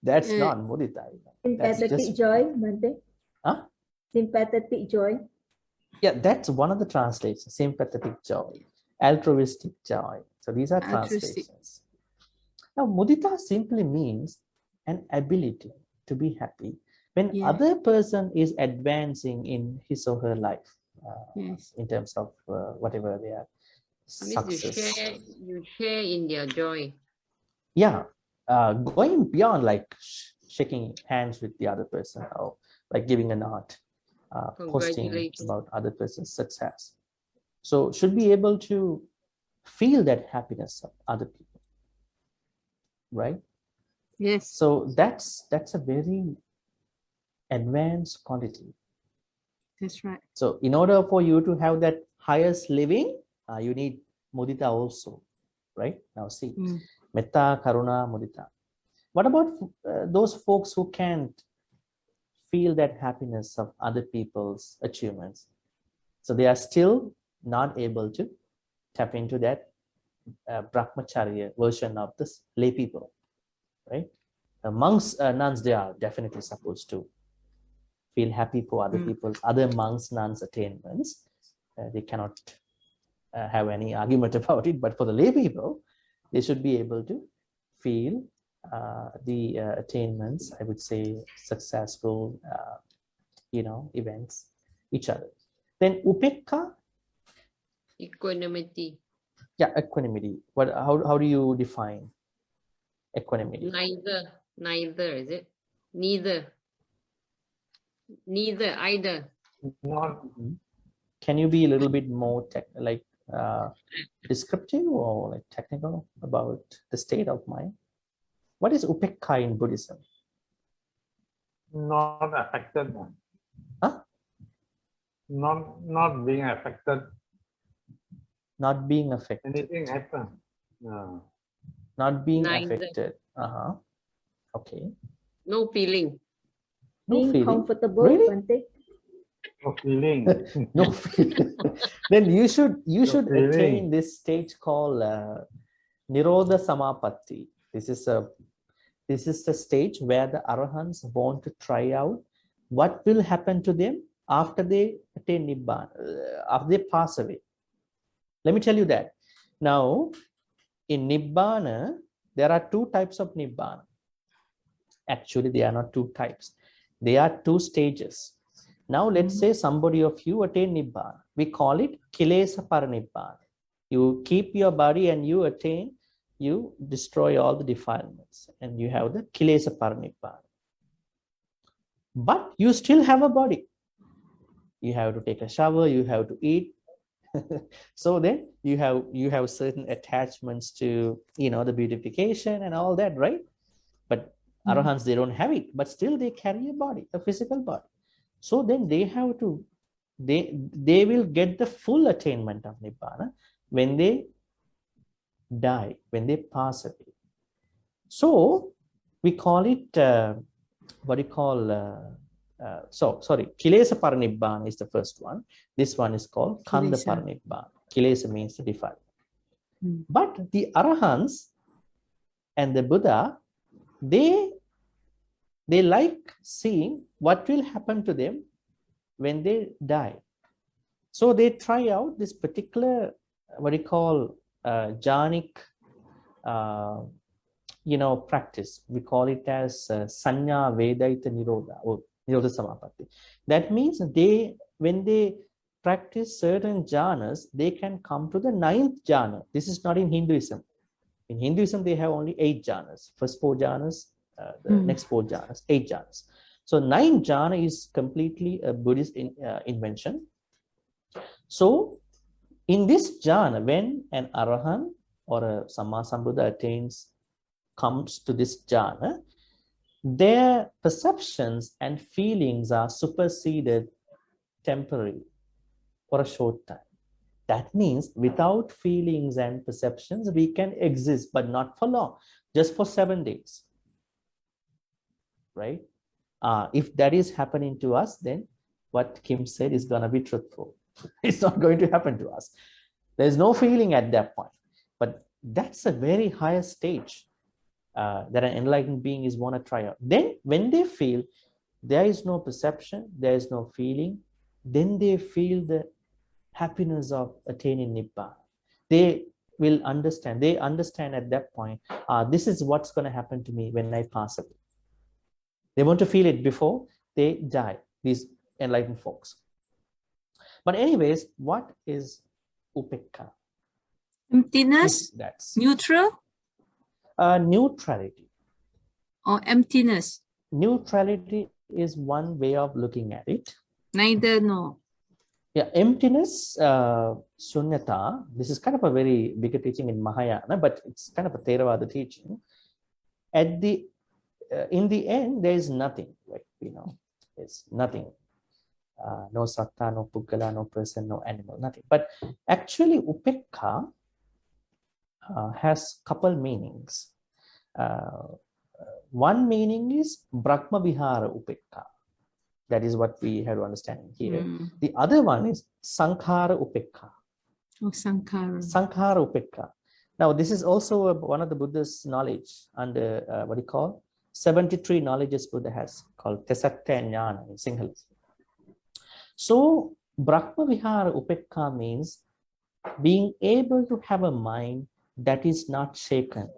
That's not mudita. That's Sympathetic just joy, Bhante. Huh? Sympathetic joy. Yeah, that's one of the translations. Sympathetic joy, altruistic joy. So these are Altruistic. translations. Now, mudita simply means an ability to be happy when Yeah. other person is advancing in his or her life, Yes. in terms of whatever they are. Means Success. you share in their joy. Yeah, going beyond like shaking hands with the other person, or like giving a nod, posting Congratulations. about other person's success. So should be able to feel that happiness of other people, right? Yes. So that's a very advanced quality. That's right. So in order for you to have that highest living, you need mudita also, right? Now see, metta, karuna, mudita. What about those folks who can't feel that happiness of other people's achievements? So they are still not able to tap into that brahmacharya version of this lay people, right? Monks, nuns, they are definitely supposed to feel happy for other people's, other monks, nuns' attainments. They cannot have any argument about it, but for the lay people, they should be able to feel the attainments, I would say, successful, events, each other. Then upekka. Equanimity. Yeah, equanimity. How do you define equanimity? Neither, is it? Neither, either. Not Can you be a little bit more descriptive or like technical about the state of mind? What is upekka in Buddhism? not affected. Huh? Not being affected. Not being affected. Anything happen. No. Not being Neither. affected. Okay. No feeling. No Being feeling. comfortable, Really? Bhante. No feeling. No feeling. Then you should feeling. attain this stage called Nirodha Samapatti. This is the stage where the arahants want to try out what will happen to them after they attain Nibbana, after they pass away. Let me tell you that. Now, in Nibbana, there are two types of Nibbana. Actually, they are not two types. They are two stages. Now, let's say somebody of you attain Nibbana. We call it Kilesa Paranibbana. You keep your body and you destroy all the defilements, and you have the Kilesa Paranibbana. But you still have a body. You have to take a shower, you have to eat. So then you have certain attachments to the beautification and all that, right? But arahants, they don't have it, but still they carry a body, a physical body. So then they have to they will get the full attainment of Nibbana when they die, when they pass away. So we call it Kilesa Paranibbana is the first one. This one is called Kanda Paranibbana. Kilesa means the defilement. But the arahants and the Buddha, they like seeing what will happen to them when they die. So they try out this particular jhanic practice. We call it as Sanya Vedaita Nirodha or Nirodha Samapatti. That means when they practice certain jhanas, they can come to the 9th jhana. This is not in Hinduism. In Hinduism, they have only 8 jhanas. First 4 jhanas, the next 4 jhanas, 8 jhanas. So 9th jhana is completely a Buddhist invention. So in this jhana, when an arahant or a Samma Sambuddha comes to this jhana, their perceptions and feelings are superseded temporarily for a short time. That means without feelings and perceptions, we can exist, but not for long, just for 7 days, right? If that is happening to us, then what Kim said is going to be truthful. It's not going to happen to us. There's no feeling at that point. But that's a very higher stage that an enlightened being is want to try out. Then when they feel there is no perception, there is no feeling, then they feel the happiness of attaining Nibbana. They will understand. They understand at that point, this is what's going to happen to me when I pass away. They want to feel it before they die, these enlightened folks. But anyways, what is upekkha? Emptiness, That's neutral, neutrality. or emptiness? Neutrality is one way of looking at it. Neither nor. Yeah, emptiness, sunyata, this is kind of a very bigger teaching in Mahayana, but it's kind of a Theravada teaching. At the in the end, there is nothing, like, it's nothing. No satta, no puggala, no person, no animal, nothing. But actually, upekkha has couple meanings. One meaning is Brahma Vihara upekkha. That is what we have to understand here. The other one is Sankhara upekkha. Oh, Sankhara. Sankhara upekkha. Now, this is also one of the Buddha's knowledge under what do you call 73 knowledges Buddha has, called Tesatta Jnana in Sinhala. So, Brahma Vihara upekkha means being able to have a mind that is not shaken.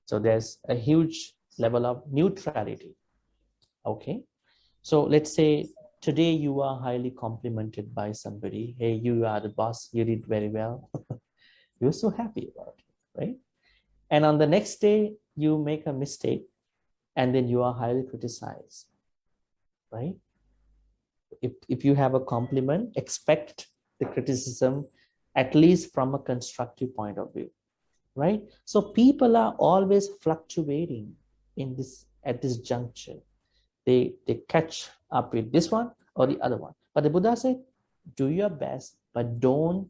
So, there's a huge level of neutrality. Okay. So let's say today you are highly complimented by somebody. Hey, you are the boss. You did very well. You're so happy about it, right? And on the next day, you make a mistake and then you are highly criticized, right? If you have a compliment, expect the criticism at least from a constructive point of view, right? So people are always fluctuating in this at this juncture. They catch up with this one or the other one. But the Buddha said, do your best, but don't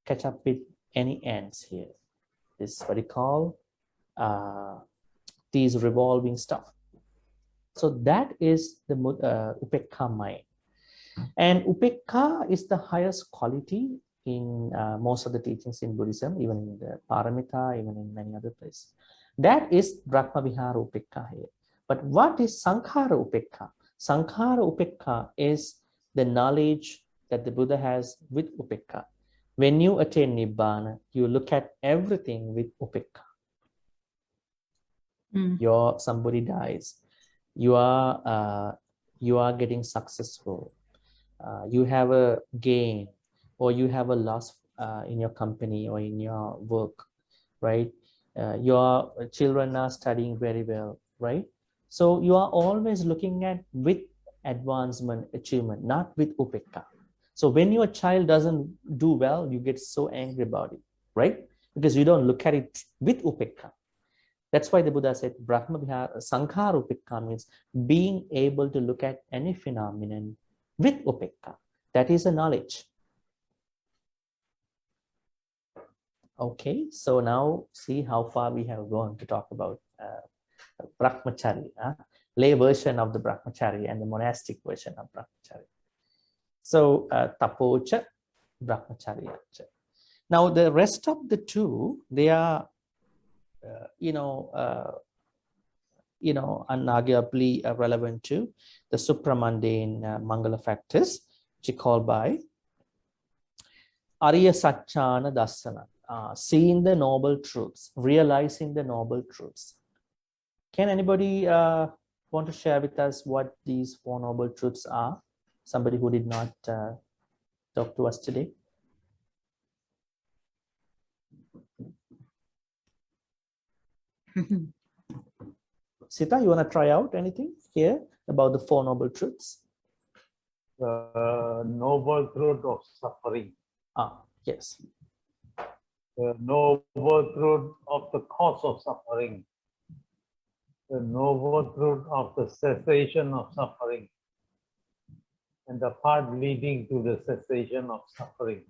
catch up with any ends here. This is what we call these revolving stuff. So that is the upekkha mind. And upekkha is the highest quality in most of the teachings in Buddhism, even in the Paramita, even in many other places. That is Brahma Vihara upekkha here. But what is Sankhara upekkha? Sankhara upekkha is the knowledge that the Buddha has with upekkha. When you attain Nibbana, you look at everything with upekkha. Somebody dies. You are getting successful. You have a gain, or you have a loss in your company or in your work, right? Your children are studying very well, right? So you are always looking at with advancement, achievement, not with upekkha. So when your child doesn't do well, you get so angry about it, right? Because you don't look at it with upekkha. That's why the Buddha said Brahma Vihara, Sankhara upekkha means being able to look at any phenomenon with upekkha. That is a knowledge. Okay, so now see how far we have gone to talk about Brahmachari, lay version of the Brahmachari and the monastic version of Brahmachari. So Tapocha, Brahmacharya. Now the rest of the two, they are, unarguably relevant to the supramundane Maṅgala factors, which are called by Arya Satchana Dassana, seeing the noble truths, realizing the noble truths. Can anybody want to share with us what these four noble truths are? Somebody who did not talk to us today. Sita, you want to try out anything here about the four noble truths? The noble truth of suffering. Yes. The noble truth of the cause of suffering. The noble truth of the cessation of suffering. And the path leading to the cessation of suffering.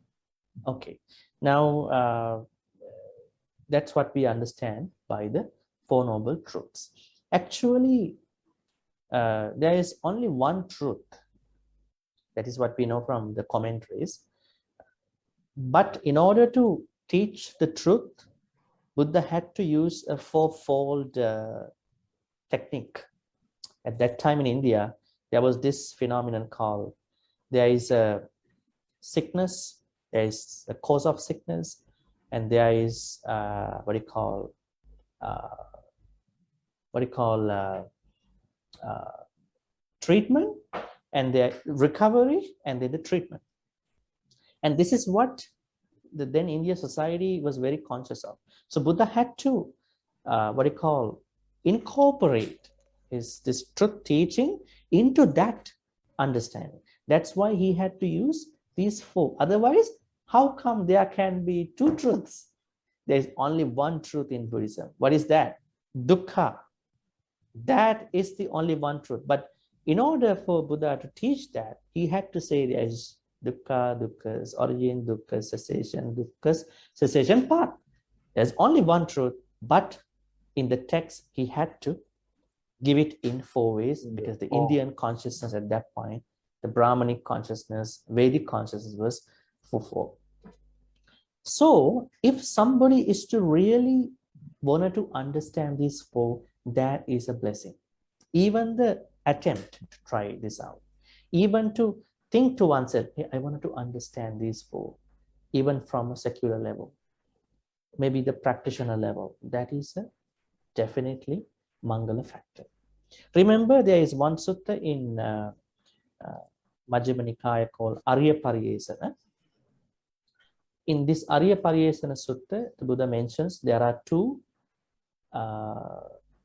Okay. Now, that's what we understand by the Four Noble Truths. Actually, there is only one truth That is what we know from the commentaries. But in order to teach the truth, Buddha had to use a fourfold technique. At that time in India, there was this phenomenon called, there is a sickness, there is a cause of sickness, and there is what do you call treatment, and the recovery, and then the treatment. And this is what the then India society was very conscious of. So Buddha had to incorporate this truth teaching into that understanding. That's why he had to use these four. Otherwise, how come there can be two truths? There's only one truth in Buddhism. What is that? Dukkha. That is the only one truth. But in order for Buddha to teach that, he had to say there is dukkha, dukkha's origin, dukkha's cessation, dukkha's cessation path. There's only one truth, but in the text, he had to give it in four ways, because the Indian consciousness at that point, the Brahmanic consciousness, Vedic consciousness was four. So if somebody is to really want to understand these four, that is a blessing. Even the attempt to try this out, even to think to oneself, hey, I wanted to understand these four, even from a secular level, maybe the practitioner level, that is a definitely Maṅgala factor. Remember, there is one sutta in Majjhima Nikaya called Arya Pariyesana. In this Arya Pariyesana sutta, the Buddha mentions there are two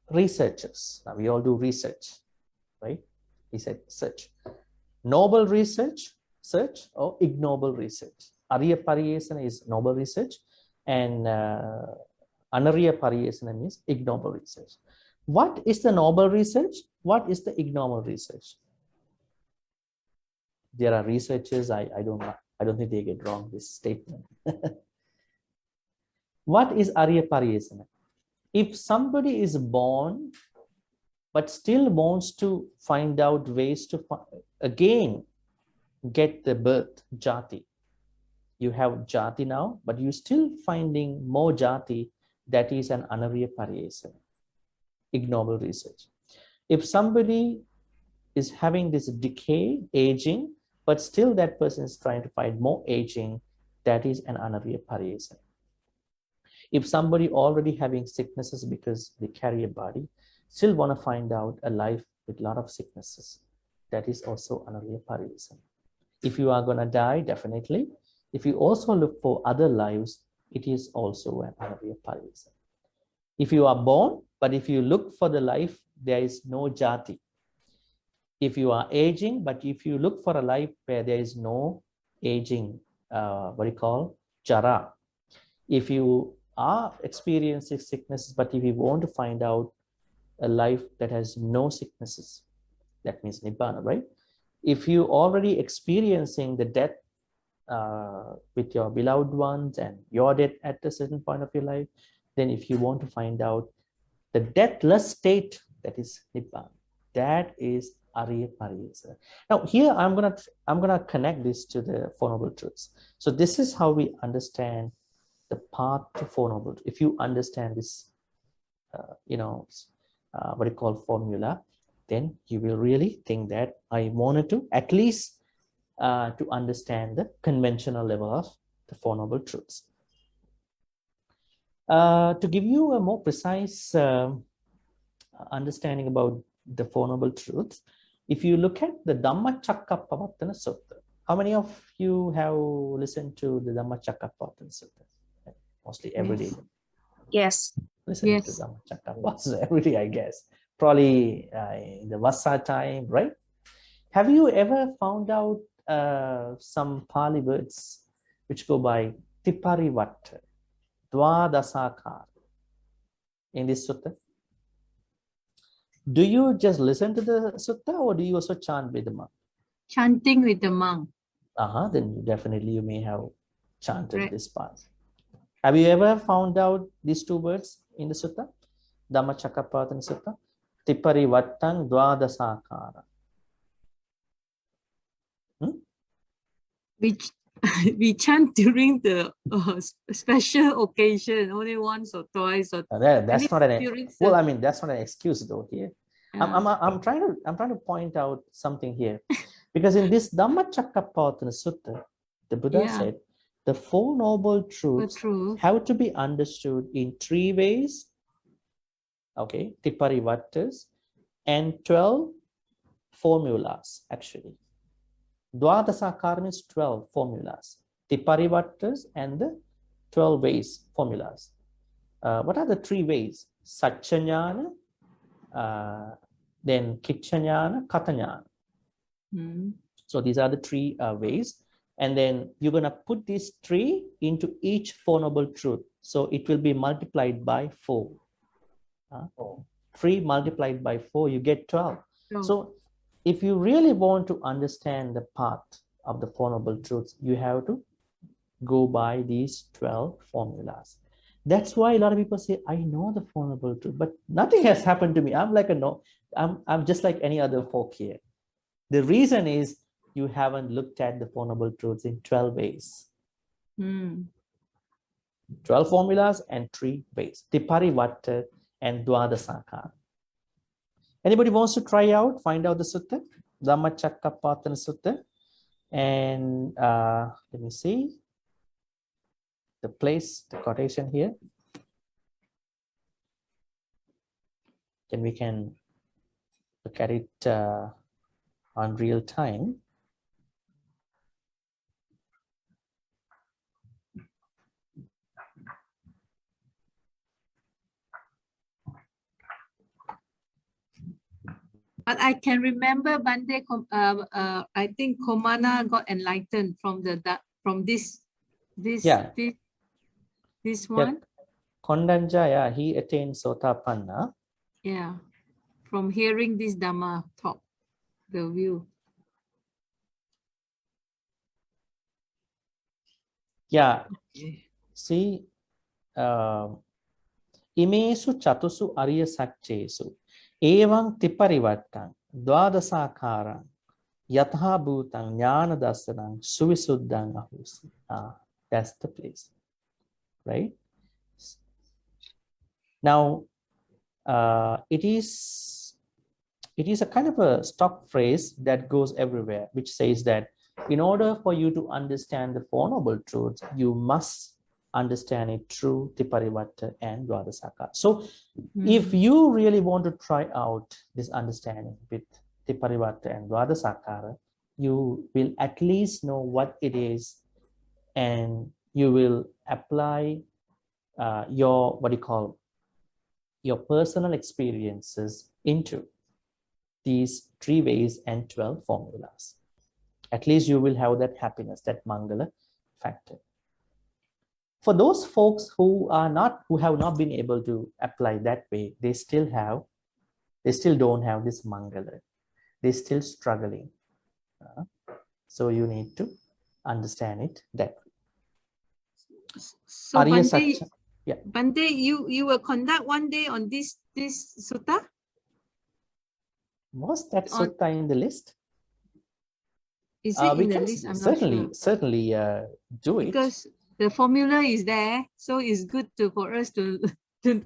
researchers. Now we all do research, right? He said search. Noble research, search, or ignoble research. Arya Pariyesana is noble research, and Anarya Pariyesana means ignoble research. What is the noble research? What is the ignoble research? There are researchers, I don't think they get wrong this statement. What is Arya Pariyesana? If somebody is born but still wants to find out ways to again get the birth, jati. You have jati now, but you're still finding more jati, that is an Anarya Pariyesana, ignoble research. If somebody is having this decay, aging, but still that person is trying to find more aging, that is an Anarya Pariyesana. If somebody already having sicknesses because they carry a body, still want to find out a life with a lot of sicknesses, that is also Anarya Pariyesana. If you are going to die, definitely. If you also look for other lives, it is also an Anarya Pariyesana. If you are born, but if you look for the life, there is no jati. If you are aging, but if you look for a life where there is no aging, jara. If you are experiencing sicknesses, but if you want to find out a life that has no sicknesses, that means Nibbana, right? If you already experiencing the death with your beloved ones and your death at a certain point of your life, then if you want to find out the deathless state, that is Nibbana, that is Arya Pariyesana. Now here I'm gonna connect this to the Four Noble Truths. So this is how we understand the path to Four Noble Truths. If you understand this, formula, then you will really think that I wanted to at least to understand the conventional level of the Four Noble Truths. To give you a more precise understanding about the Four Noble Truths, if you look at the Dhammacakkappavattana Sutta, how many of you have listened to the Dhammacakkappavattana Sutta? Mostly every day. Yes. Listening to Dhammacakkappavattana every day, I guess. Probably in the Vassa time, right? Have you ever found out some Pali words which go by Tiparivatta, Dwadasakara in this sutta? Do you just listen to the sutta, or do you also chant with the monk? Chanting with the monk. Then definitely you may have chanted this part. Have you ever found out these two words in the sutta? Dhammacakkappavattana Sutta. Tiparivattang Dwadasakara. we we chant during the special occasion only once or twice or That's not an during well. I mean, that's not an excuse though. Here, yeah. I'm trying to point out something here, because in this Dhammacakkappavattana Sutta, the Buddha Yeah. said the Four Noble Truths True. have to be understood in 3 ways. Okay, Tiparivattas and 12 formulas actually. Dwadasakara means 12 formulas. Tiparivattas and the 12 ways formulas. What are the 3 ways? Satchanyana, then Kitchanyana, Katanyana. Mm. So these are the 3 ways. And then you're going to put these 3 into each Four Noble Truth. So it will be multiplied by 4. 3 multiplied by 4, you get 12. Oh. So if you really want to understand the path of the Four Noble Truths, you have to go by these 12 formulas. That's why a lot of people say, I know the Four Noble Truths, but nothing has happened to me. I'm like I'm just like any other folk here. The reason is you haven't looked at the Four Noble Truths in 12 ways. Mm. 12 formulas and 3 ways. Tiparivatta and Dwadasakara. Anybody wants to try out, find out the sutta? Dhammacakkappavattana Sutta. And let me see the place, the quotation here. Then we can look at it on real time. But I can remember Bhante, I think Komana got enlightened from this one. Kondanjaya, he attained Sotapanna. Yeah, from hearing this Dhamma talk, the view. Yeah, see, Imesu chatusu ariya sakchesu evam tiparivattam dwadasakaram yatha bhutang jnana dasanam suvisuddhang ahusi. That's the place, right? Now, it is a kind of a stock phrase that goes everywhere, which says that in order for you to understand the Four Noble Truths, you must understand it through Tiparivatta and Dwadasakara. So if you really want to try out this understanding with Tiparivatta and Dwadasakara, you will at least know what it is, and you will apply your, what do you call, your personal experiences into these 3 ways and 12 formulas. At least you will have that happiness, that Maṅgala factor. For those folks who have not been able to apply that way, they still don't have this Maṅgala. They're still struggling. So you need to understand it that way. So Bhante, yeah. Bhante, you will conduct one day on this sutta? Was that sutta in the list? Is it in the list? I'm certainly do it. Because the formula is there, so it's good for us to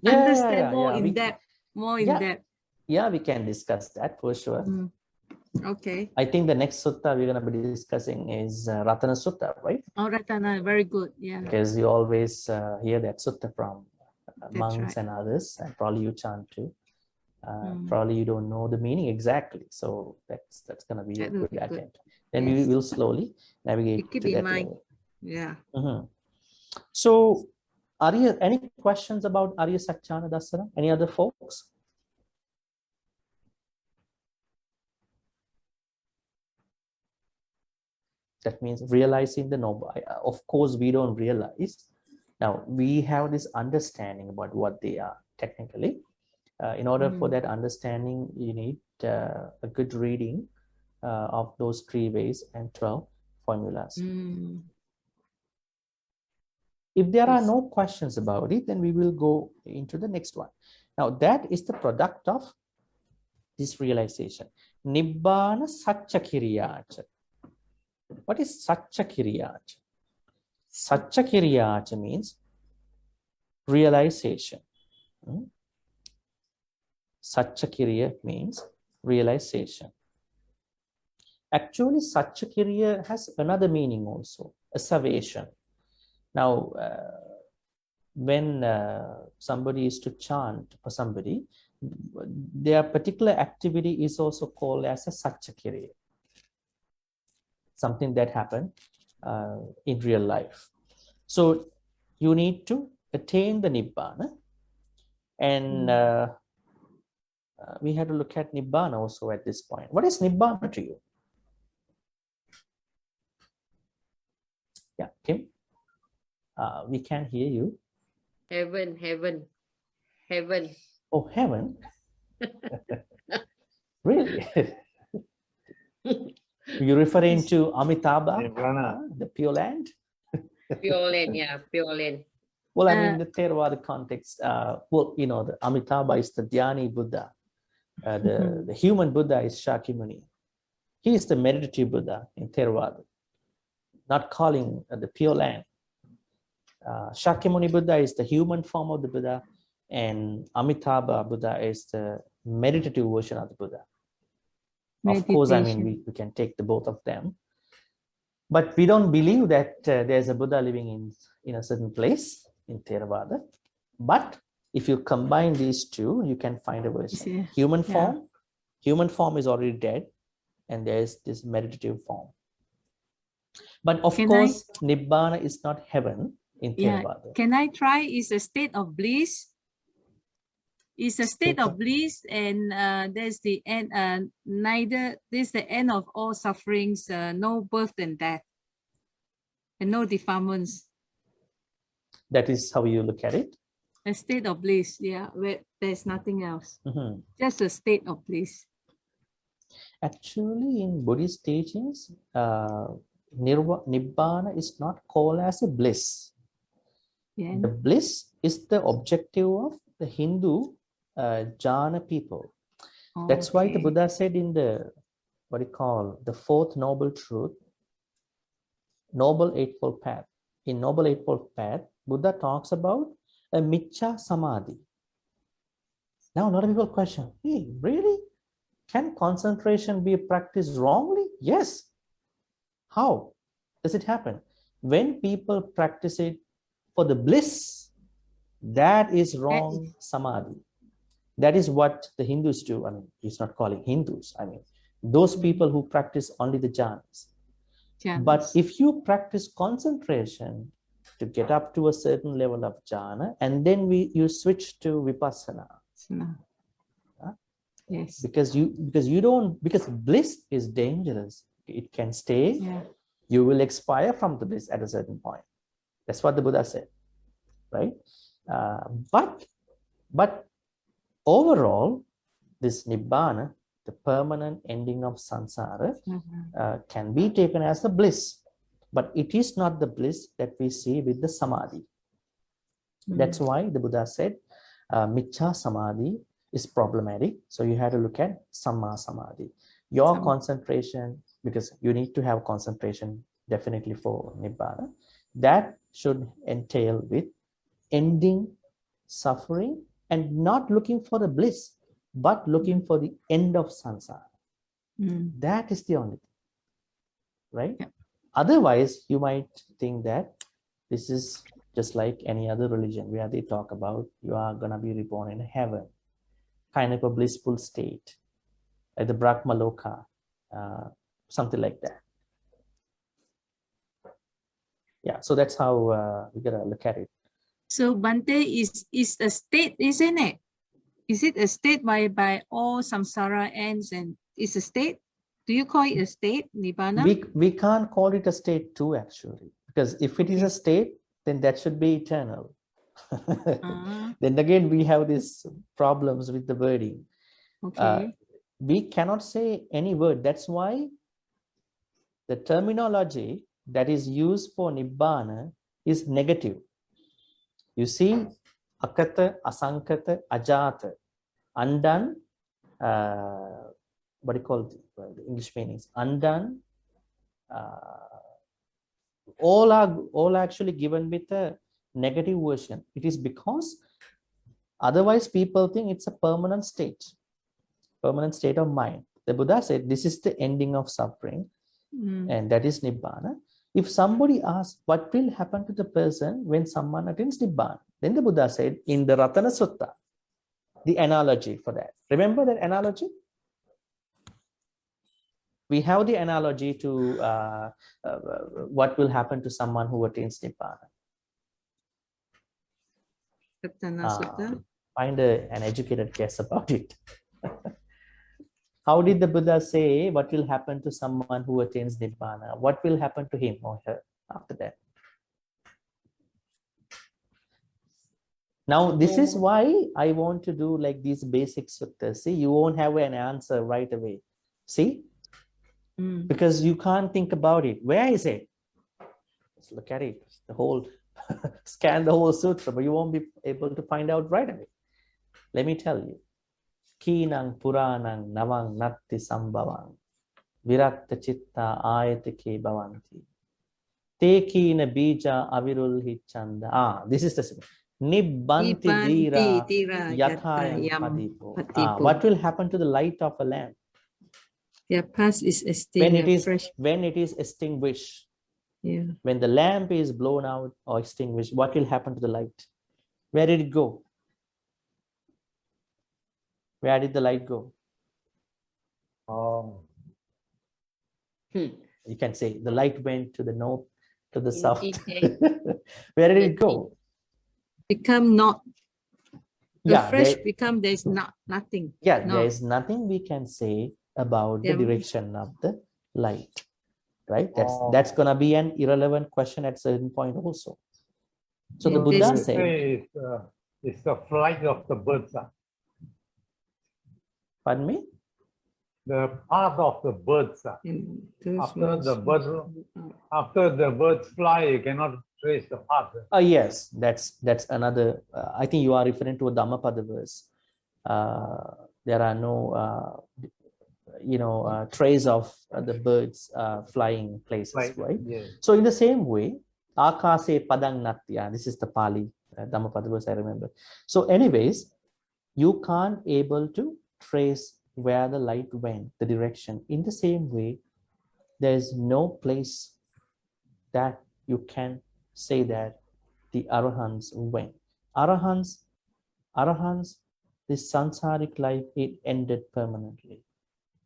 understand more in depth. Yeah, we can discuss that for sure. Okay. I think the next sutta we're going to be discussing is Ratana Sutta, right? Oh, Ratana, very good. Yeah. Because you always hear that sutta from monks right. and others, and probably you chant too. Probably you don't know the meaning exactly, so that's going to be a good attempt. Then we will slowly navigate to that level. Yeah. So, any questions about Arya Satchana Dasana? Any other folks? That means realizing the noble. Of course, we don't realize. Now, we have this understanding about what they are technically. In order for that understanding, you need a good reading of those 3 ways and 12 formulas. If there are no questions about it, then we will go into the next one. Now, that is the product of this realization. Nibbana Satchakiriyacha. What is Satchakiriyacha? Satchakiriyacha means realization. Satchakiriya means realization. Actually, Satchakiriya has another meaning also, a salvation. Now, when somebody is to chant for somebody, their particular activity is also called as a Satchakiriya. Something that happened in real life. So you need to attain the Nibbana, and we had to look at Nibbana also at this point. What is Nibbana to you? Yeah, Kim? We can hear you. Heaven, heaven, heaven. Oh, heaven? Really? You're referring to Amitabha, the Pure Land? Pure land, yeah, pure land. Well, I mean, the Theravada context, well, you know, the Amitabha is the Dhyani Buddha. The human Buddha is Shakyamuni. He is the meditative Buddha in Theravada, not calling the Pure Land. Shakyamuni Buddha is the human form of the Buddha, and Amitabha Buddha is the meditative version of the Buddha. Of course, I mean, we can take the both of them. But we don't believe that there's a Buddha living in a certain place in Theravada. But if you combine these two, you can find a version. Human form is already dead, and there's this meditative form. But of course, Nibbana is not heaven in Theravada. Can I try? Is a state of bliss. It's a state of bliss, and there's the end. This the end of all sufferings. No birth and death, and no defilements. That is how you look at it. A state of bliss, yeah, where there's nothing else. Just a state of bliss. Actually, in Buddhist teachings, Nibbana is not called as a bliss. Yeah. The bliss is the objective of the Hindu jhana people. That's why the Buddha said in the, what you call, the fourth noble truth, Noble Eightfold Path. In Noble Eightfold Path, Buddha talks about a Miccha Samadhi. Now, a lot of people question, hey, really? Can concentration be practiced wrongly? Yes. How does it happen? When people practice it for the bliss, that is wrong samadhi. That is what the Hindus do. I mean, he's not calling Hindus. I mean, those people who practice only the jhanas. But if you practice concentration to get up to a certain level of jhana, and then you switch to vipassana. Yes. Because bliss is dangerous. It can stay. Yeah. You will expire from the bliss at a certain point. That's what the Buddha said, right? But overall, this Nibbana, the permanent ending of samsara, can be taken as the bliss. But it is not the bliss that we see with the samadhi. That's why the Buddha said, Miccha Samadhi is problematic. So you have to look at Samma Samadhi. Your concentration, because you need to have concentration definitely for Nibbana, that should entail with ending suffering and not looking for the bliss, but looking for the end of samsara. That is the only thing, right? Yeah. Otherwise, you might think that this is just like any other religion where they talk about you are going to be reborn in heaven, kind of a blissful state, like the Brahma Loka, something like that. Yeah, so that's how we gotta look at it. So Bhante is a state, isn't it? Is it a state by all samsara ends, and it's a state? Do you call it a state, Nibbana? We can't call it a state too, actually, because if it is a state, then that should be eternal. Then again, we have these problems with the wording. We cannot say any word. That's why the terminology that is used for Nibbana is negative. You see, akata, asankata, ajata, undone, what do you call the English meanings? Undone, all are actually given with a negative version. It is because otherwise people think it's a permanent state of mind. The Buddha said this is the ending of suffering, and that is Nibbana. If somebody asks what will happen to the person when someone attains Nibbana, then the Buddha said in the Ratana Sutta, the analogy for that. Remember that analogy? We have the analogy to what will happen to someone who attains Nibbana. Find an educated guess about it. How did the Buddha say what will happen to someone who attains Nibbana? What will happen to him or her after that? Now, this is why I want to do like these basic suttas. See, you won't have an answer right away. See? Because you can't think about it. Where is it? Let's look at it. The whole, scan the whole sutra, but you won't be able to find out right away. Let me tell you. Kinang Puranang Navang Natti Sambhavang Virakta Chitta Ayatake Bhavanti Te Kina Bija Avirul Hichanda. This is the same. Nibbanti Dira Yathayam Padipo. What will happen to the light of a lamp? Yeah, past is extinguished. When it is extinguished. Yeah. When the lamp is blown out or extinguished, what will happen to the light? Where did it go? Where did the light go? You can say the light went to the north, to the south. Where did it go? Become not. There's nothing. Yeah, there is nothing we can say about the direction of the light. Right? That's gonna be an irrelevant question at certain point also. So the Buddha said, it's the flight of the birds. Pardon me? The path of the birds. After the birds fly, you cannot trace the path. Yes, that's another. I think you are referring to a Dhammapada verse. There are no, trace of the birds flying places, right? Yes. So in the same way, Akase Padang Natya. This is the Pali Dhammapada verse I remember. So, anyways, you can't able to trace where the light went, the direction. In the same way, there is no place that you can say that the Arahants went. Arahants, this samsaric life, it ended permanently.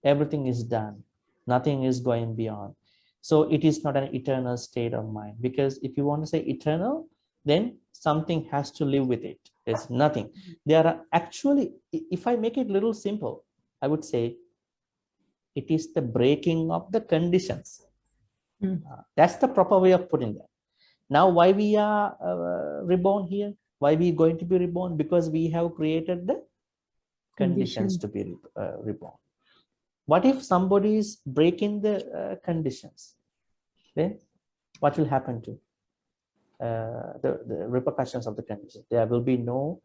Everything is done. Nothing is going beyond. So it is not an eternal state of mind, because if you want to say eternal, then something has to live with it. There's nothing. There are actually, if I make it a little simple, I would say it is the breaking of the conditions. That's the proper way of putting that. Now, why we are reborn here? Why we going to be reborn? Because we have created the conditions to be reborn. What if somebody is breaking the conditions? Then what will happen to the repercussions of the conditions? There will be no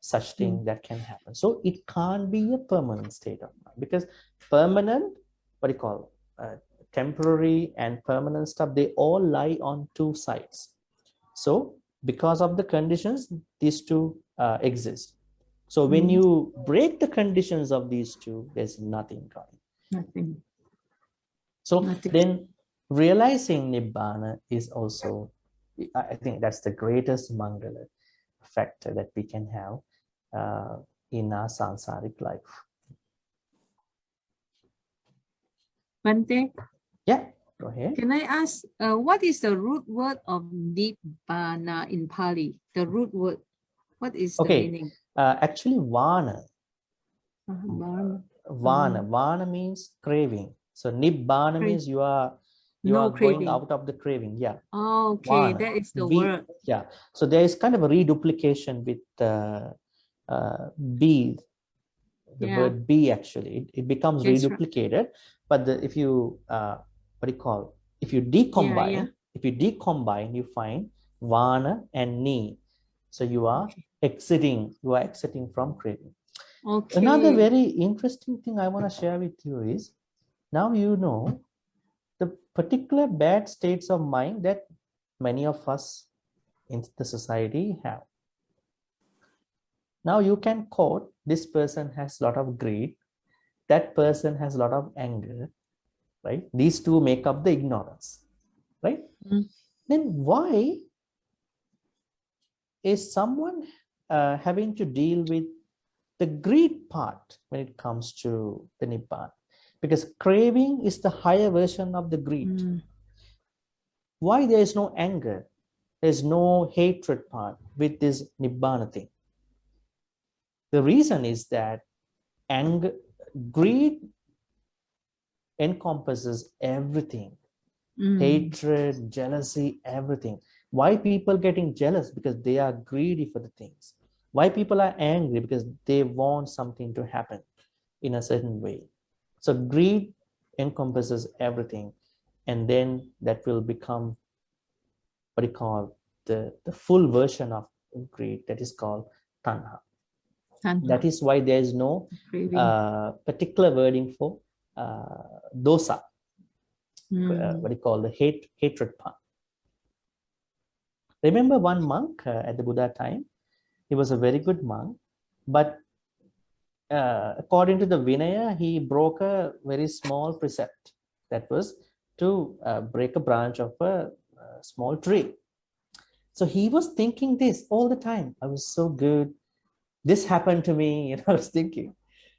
such thing that can happen. So it can't be a permanent state of mind, because permanent, what do you call, temporary and permanent stuff, they all lie on two sides. So because of the conditions, these two exist. So when you break the conditions of these two, there's nothing going. Nothing. So then realizing Nibbana is also, I think that's the greatest Maṅgala factor that we can have in our samsaric life. Bhante? Yeah, go ahead. Can I ask, what is the root word of Nibbana in Pali? The root word, what is the meaning? Actually, vana. Vana means craving. So Nibbana means you are going out of the craving. Yeah. Oh, okay, Vana. that is the word. Yeah. So there is kind of a reduplication with B. The word B actually. It becomes reduplicated. But if you if you decombine, you find vana and ni. So you are exiting from craving. Okay. Another very interesting thing I want to share with you is, now you know the particular bad states of mind that many of us in the society have. Now you can quote, this person has a lot of greed, that person has a lot of anger, right? These two make up the ignorance, right? Then why is someone having to deal with the greed part when it comes to the Nibbana? Because craving is the higher version of the greed. Why there is no anger? There's no hatred part with this Nibbana thing. The reason is that anger, greed encompasses everything. Hatred, jealousy, everything. Why people getting jealous? Because they are greedy for the things. Why people are angry? Because they want something to happen in a certain way. So greed encompasses everything, and then that will become what you call the full version of greed, that is called tanha. That is why there is no particular wording for dosa, what you call the hatred part. Remember one monk at the Buddha time, he was a very good monk, but according to the Vinaya, he broke a very small precept, that was to break a branch of a small tree. So he was thinking this all the time. I was so good. This happened to me, I was thinking.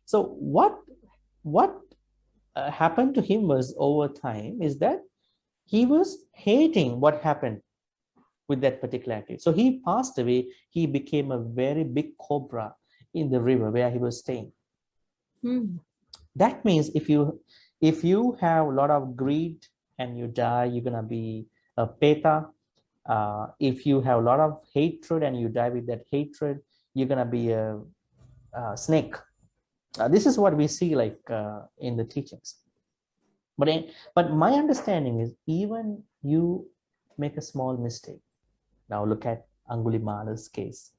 So what happened to him was, over time, is that he was hating what happened with that particular activity. So he passed away. He became a very big cobra in the river where he was staying. That means if you have a lot of greed and you die, you're gonna be a peta. If you have a lot of hatred and you die with that hatred, you're gonna be a snake. This is what we see like in the teachings. But my understanding is, even you make a small mistake. Now look at Angulimala's case.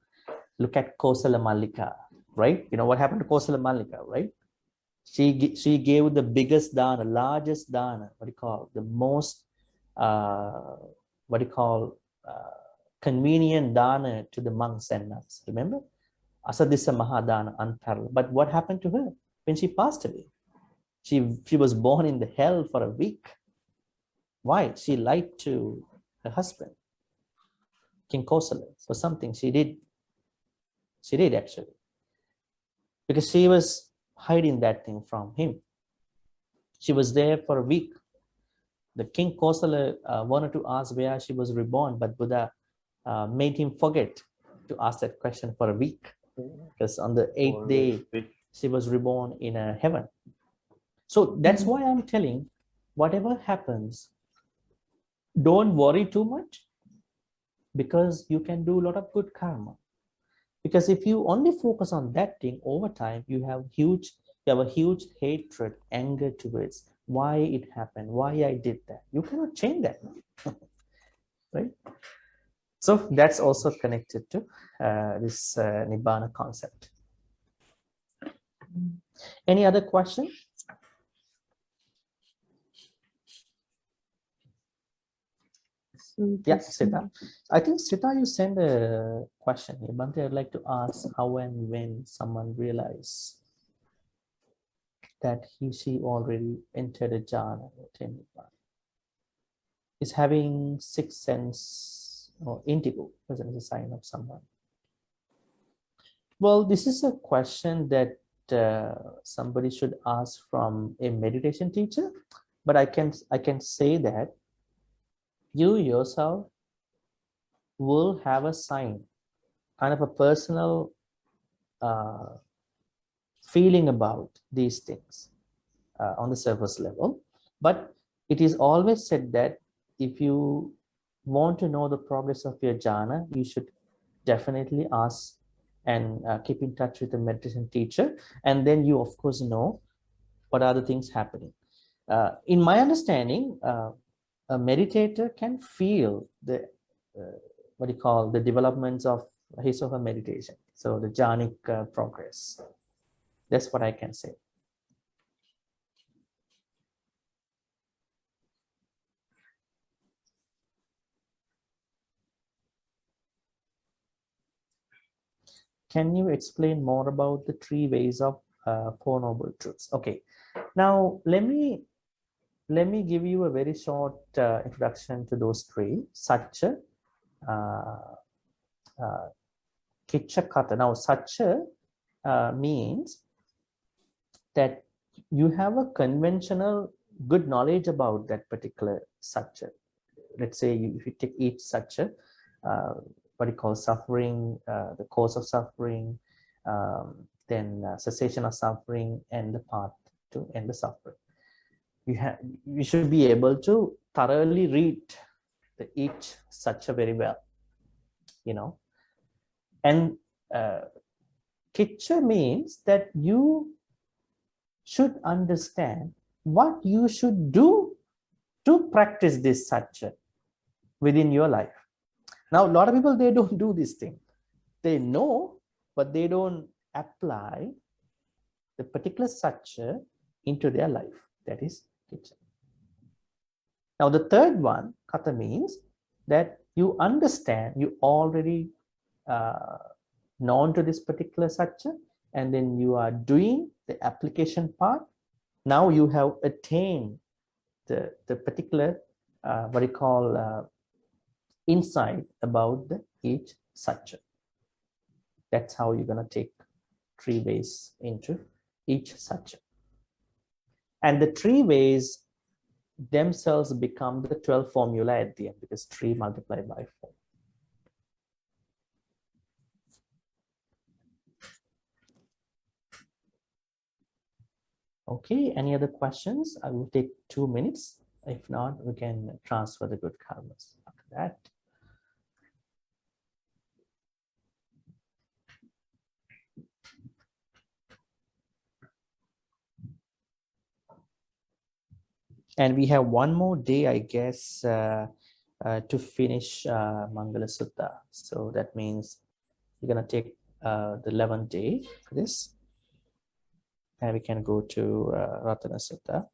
Look at Kosala Mallika, right? You know what happened to Kosala Mallika, right? She gave the biggest dana, largest dana, what do you call, the most, convenient dana to the monks and nuns. Remember? Asadisa Mahadana, unparalleled. But what happened to her when she passed away? She was born in the hell for a week. Why? She lied to her husband, King Kosala, for something she did. She did actually. Because she was hiding that thing from him. She was there for a week. The King Kosala wanted to ask where she was reborn, but Buddha made him forget to ask that question for a week. Because on the 8th day, she was reborn in a heaven. So that's why I'm telling, whatever happens, don't worry too much, because you can do a lot of good karma. Because if you only focus on that thing, over time, you have a huge hatred, anger towards why it happened, why I did that. You cannot change that, right? So that's also connected to this Nibbana concept. Any other question? Yeah, Sita. I think Sita, you sent a question here. Bhante, I'd like to ask how and when someone realizes that she already entered a jhana or Nibbana. Is having sixth sense or indigo present as a sign of someone? Well, this is a question that somebody should ask from a meditation teacher, but I can say that you yourself will have a sign, kind of a personal feeling about these things on the surface level. But it is always said that if you want to know the progress of your jhana, you should definitely ask and keep in touch with the meditation teacher, and then you of course know what are the things happening. In my understanding, a meditator can feel the what you call the developments of his or her meditation, so the jhanic progress. That's what I can say. can you explain more about the 3 ways of Four Noble Truths? Okay, now let me give you a very short introduction to those 3. Satcha, Kitcha, Kata. Now, Satcha means that you have a conventional good knowledge about that particular Satcha. Let's say if you take each Satcha, what you call suffering, the cause of suffering, then cessation of suffering, and the path to end the suffering. You should be able to thoroughly read each Satcha very well, you know. And Kitcha means that you should understand what you should do to practice this Satcha within your life. Now, a lot of people, they don't do this thing. They know, but they don't apply the particular Satcha into their life. That is Kitcha. Now, the third one, Kata, means that you understand, you already known to this particular Satcha, and then you are doing the application part. Now you have attained the particular, what you call, insight about each Satcha. That's how you're going to take 3 ways into each Satcha. And the 3 ways themselves become the 12 formula at the end, because 3 multiplied by 4. Okay, any other questions? I will take 2 minutes. If not, we can transfer the good karmas after that. And we have one more day, I guess, to finish Maṅgala Sutta. So that means we're going to take the 11th day for this. And we can go to Ratana Sutta.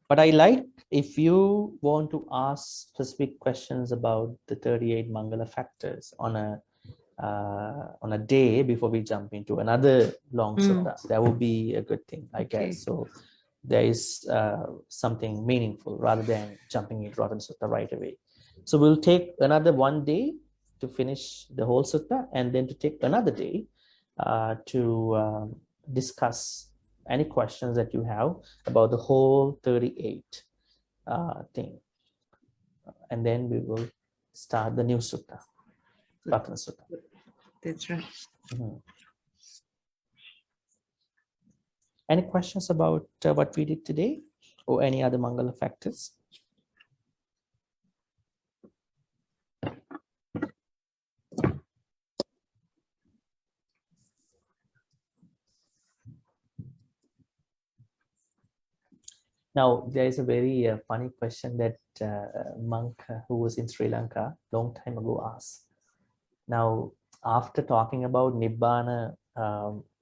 But I like, if you want to ask specific questions about the 38 Maṅgala factors on a day before we jump into another long sutta, that would be a good thing, I guess. So there is something meaningful rather than jumping into Ratana Sutta right away. So we'll take another 1 day to finish the whole sutta, and then to take another day to discuss any questions that you have about the whole 38 thing. And then we will start the new sutta, Ratana Sutta. That's right. Any questions about what we did today, or any other Maṅgala factors? Now, there is a very funny question that monk who was in Sri Lanka long time ago asked. Now, after talking about Nibbana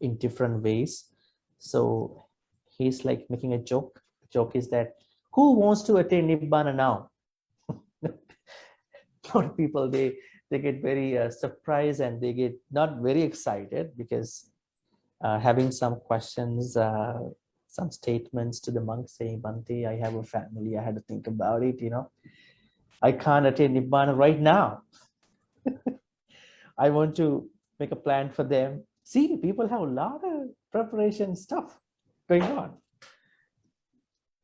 in different ways, so he's like making a joke. The joke is that, who wants to attain Nibbana now? A lot of people, they get very surprised, and they get not very excited, because having some questions, some statements to the monk saying, Bhante, I have a family, I had to think about it, you know. I can't attain Nibbana right now. I want to make a plan for them. See, people have a lot of preparation stuff going on,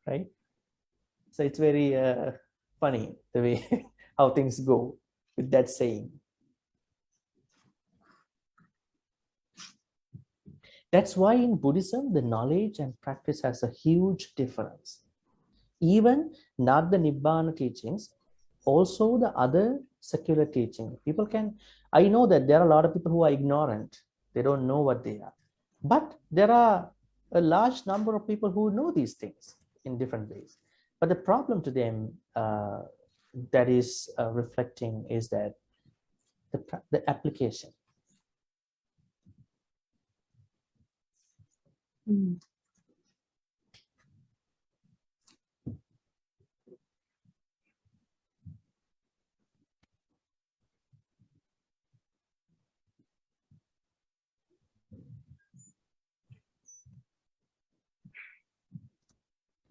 right? So it's very funny the way how things go with that saying. That's why in Buddhism, the knowledge and practice has a huge difference. Even not the Nibbana teachings, also the other secular teaching. People can, I know that there are a lot of people who are ignorant. They don't know what they are. But there are a large number of people who know these things in different ways. But the problem to them that is reflecting is that the application.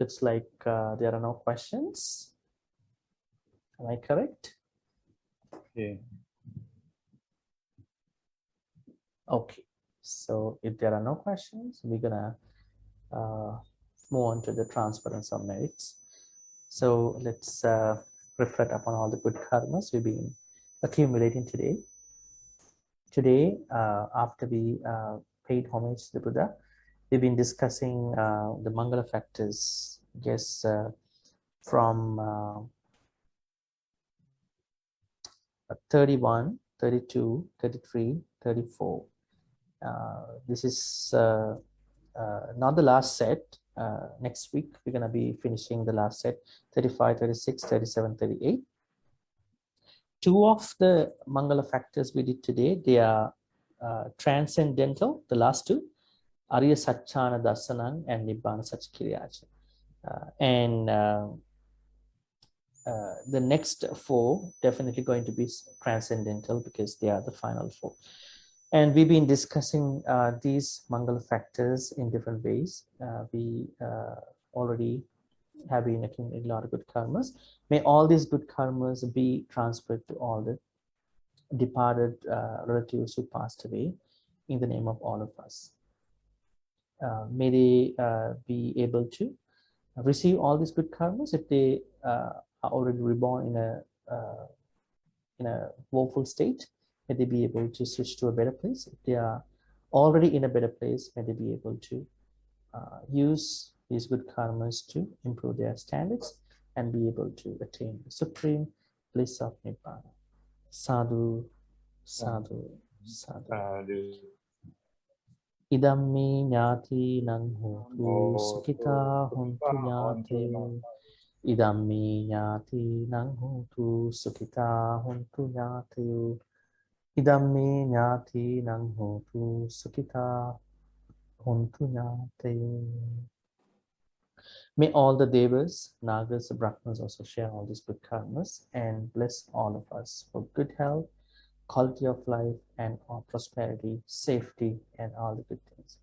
looks like there are no questions. Am I correct? Okay. Okay. So if there are no questions, we're gonna move on to the transference of merits. So let's reflect upon all the good karmas we've been accumulating today. Today, after we paid homage to the Buddha, we've been discussing the Maṅgala factors, yes, from 31, 32, 33, 34. This is not the last set. Next week, we're going to be finishing the last set, 35, 36, 37, 38. Two of the Maṅgala factors we did today, they are transcendental, the last two, Arya Satchana Dasanang and Nibbana Satchakiryacha. The next four definitely going to be transcendental because they are the final four. And we've been discussing these Maṅgala factors in different ways. We already have been accumulating a lot of good karmas. May all these good karmas be transferred to all the departed relatives who passed away in the name of all of us. May they be able to receive all these good karmas if they are already reborn in a woeful state. May they be able to switch to a better place. If they are already in a better place, may they be able to use these good karmas to improve their standards and be able to attain the supreme bliss of Nibbana. Sadhu, sadhu, sadhu. Idammi ñāti nang hotu sukita hontu ñāte. Idammi ñāti nang hotu sukita hontu ñāte. Idammi ñāti nang hotu sukita hontu ñāte. May all the devas, nagas, brahmas also share all these good karmas and bless all of us for good health, quality of life, and prosperity, safety, and all the good things.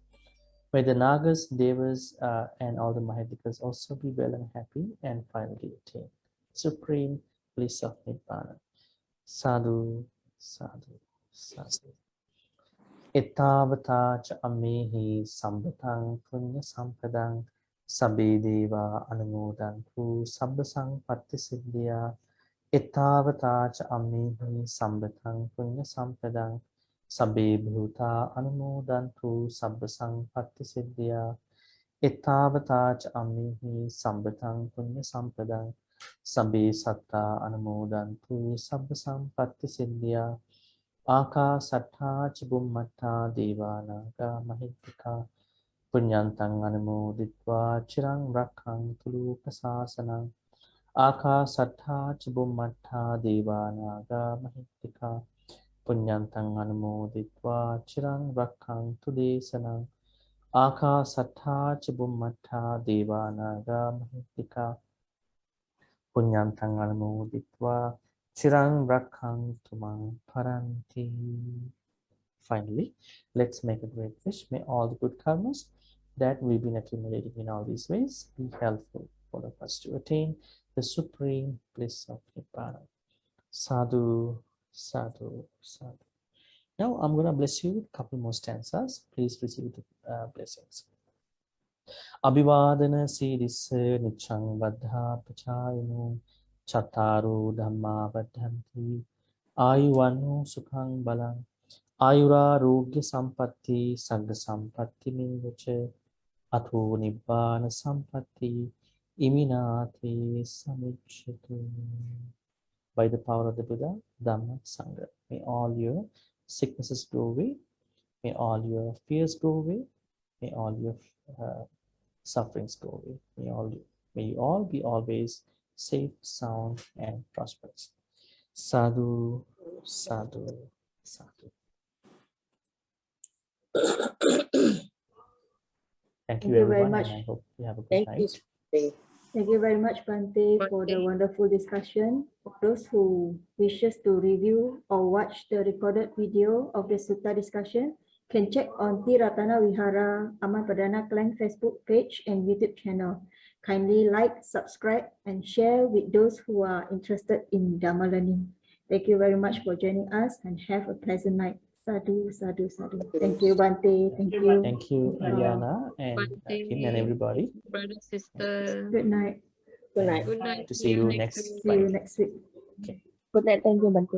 May the nagas, devas, and all the mahadikas also be well and happy and finally attain supreme bliss of Nibbana. Sadhu, sadhu, sadhu. Ettavata cha ammehi sambatang punya sampadang sabbe deva anumodantu sabba sampatti siddhya. Ettavata cha ammehi sambatang punya sampadang sabbe bhuta anumodantu sabba sampatti siddhya. Ettavata cha ammehi sambatang punya sampadang sabbe satta anumodantu sabba sampatti siddhya. Aka sattha chibummatta devanaga mahittika punyantang anumoditva chirang rakkhantu lokasasanam. Aka sattha chibummatta devanaga mahittika punyantang anumoditva chirang rakkhantu desanam. Aka sattha chibummatta devanaga mahittika punyantang anumoditva chirang rakkhantu mang paranti. Finally, let's make a great wish. May all the good karmas that we've been accumulating in all these ways be helpful for us to attain the supreme bliss of Nibbana. Sadhu, sadhu, sadhu. Now I'm going to bless you with a couple more stanzas. Please receive the blessings. Abhivadana siddhisse niccang vaddha pachayino Chattaru dhamma vaddhanti ayuvanu sukhang balang ayura rogya sampatti sagga sampatti mevache atho nibbana sampatti iminati samicchatu. By the power of the Buddha, Dhamma, Sangha, may all your sicknesses go away, may all your fears go away, may all your sufferings go away, may you all be always safe, sound, and prosperous. Sadhu, sadhu, sadhu. Thank you very everyone, much. and I hope you have a good night. Thank you very much, Bhante, for the wonderful discussion. For those who wishes to review or watch the recorded video of the Sutta discussion, can check on Ti-Ratana Vihara Aman Perdana Klang Facebook page and YouTube channel. Kindly like, subscribe, and share with those who are interested in Dharma learning. Thank you very much for joining us and have a pleasant night. Sadhu, sadhu, sadhu. Thank you, Bhante. Thank you. Thank you, Aliana and Kim and everybody. Brother, sister. Good night. Good night. Good night. To see you next week. See you Friday. next week. Good night. Thank you, Bhante.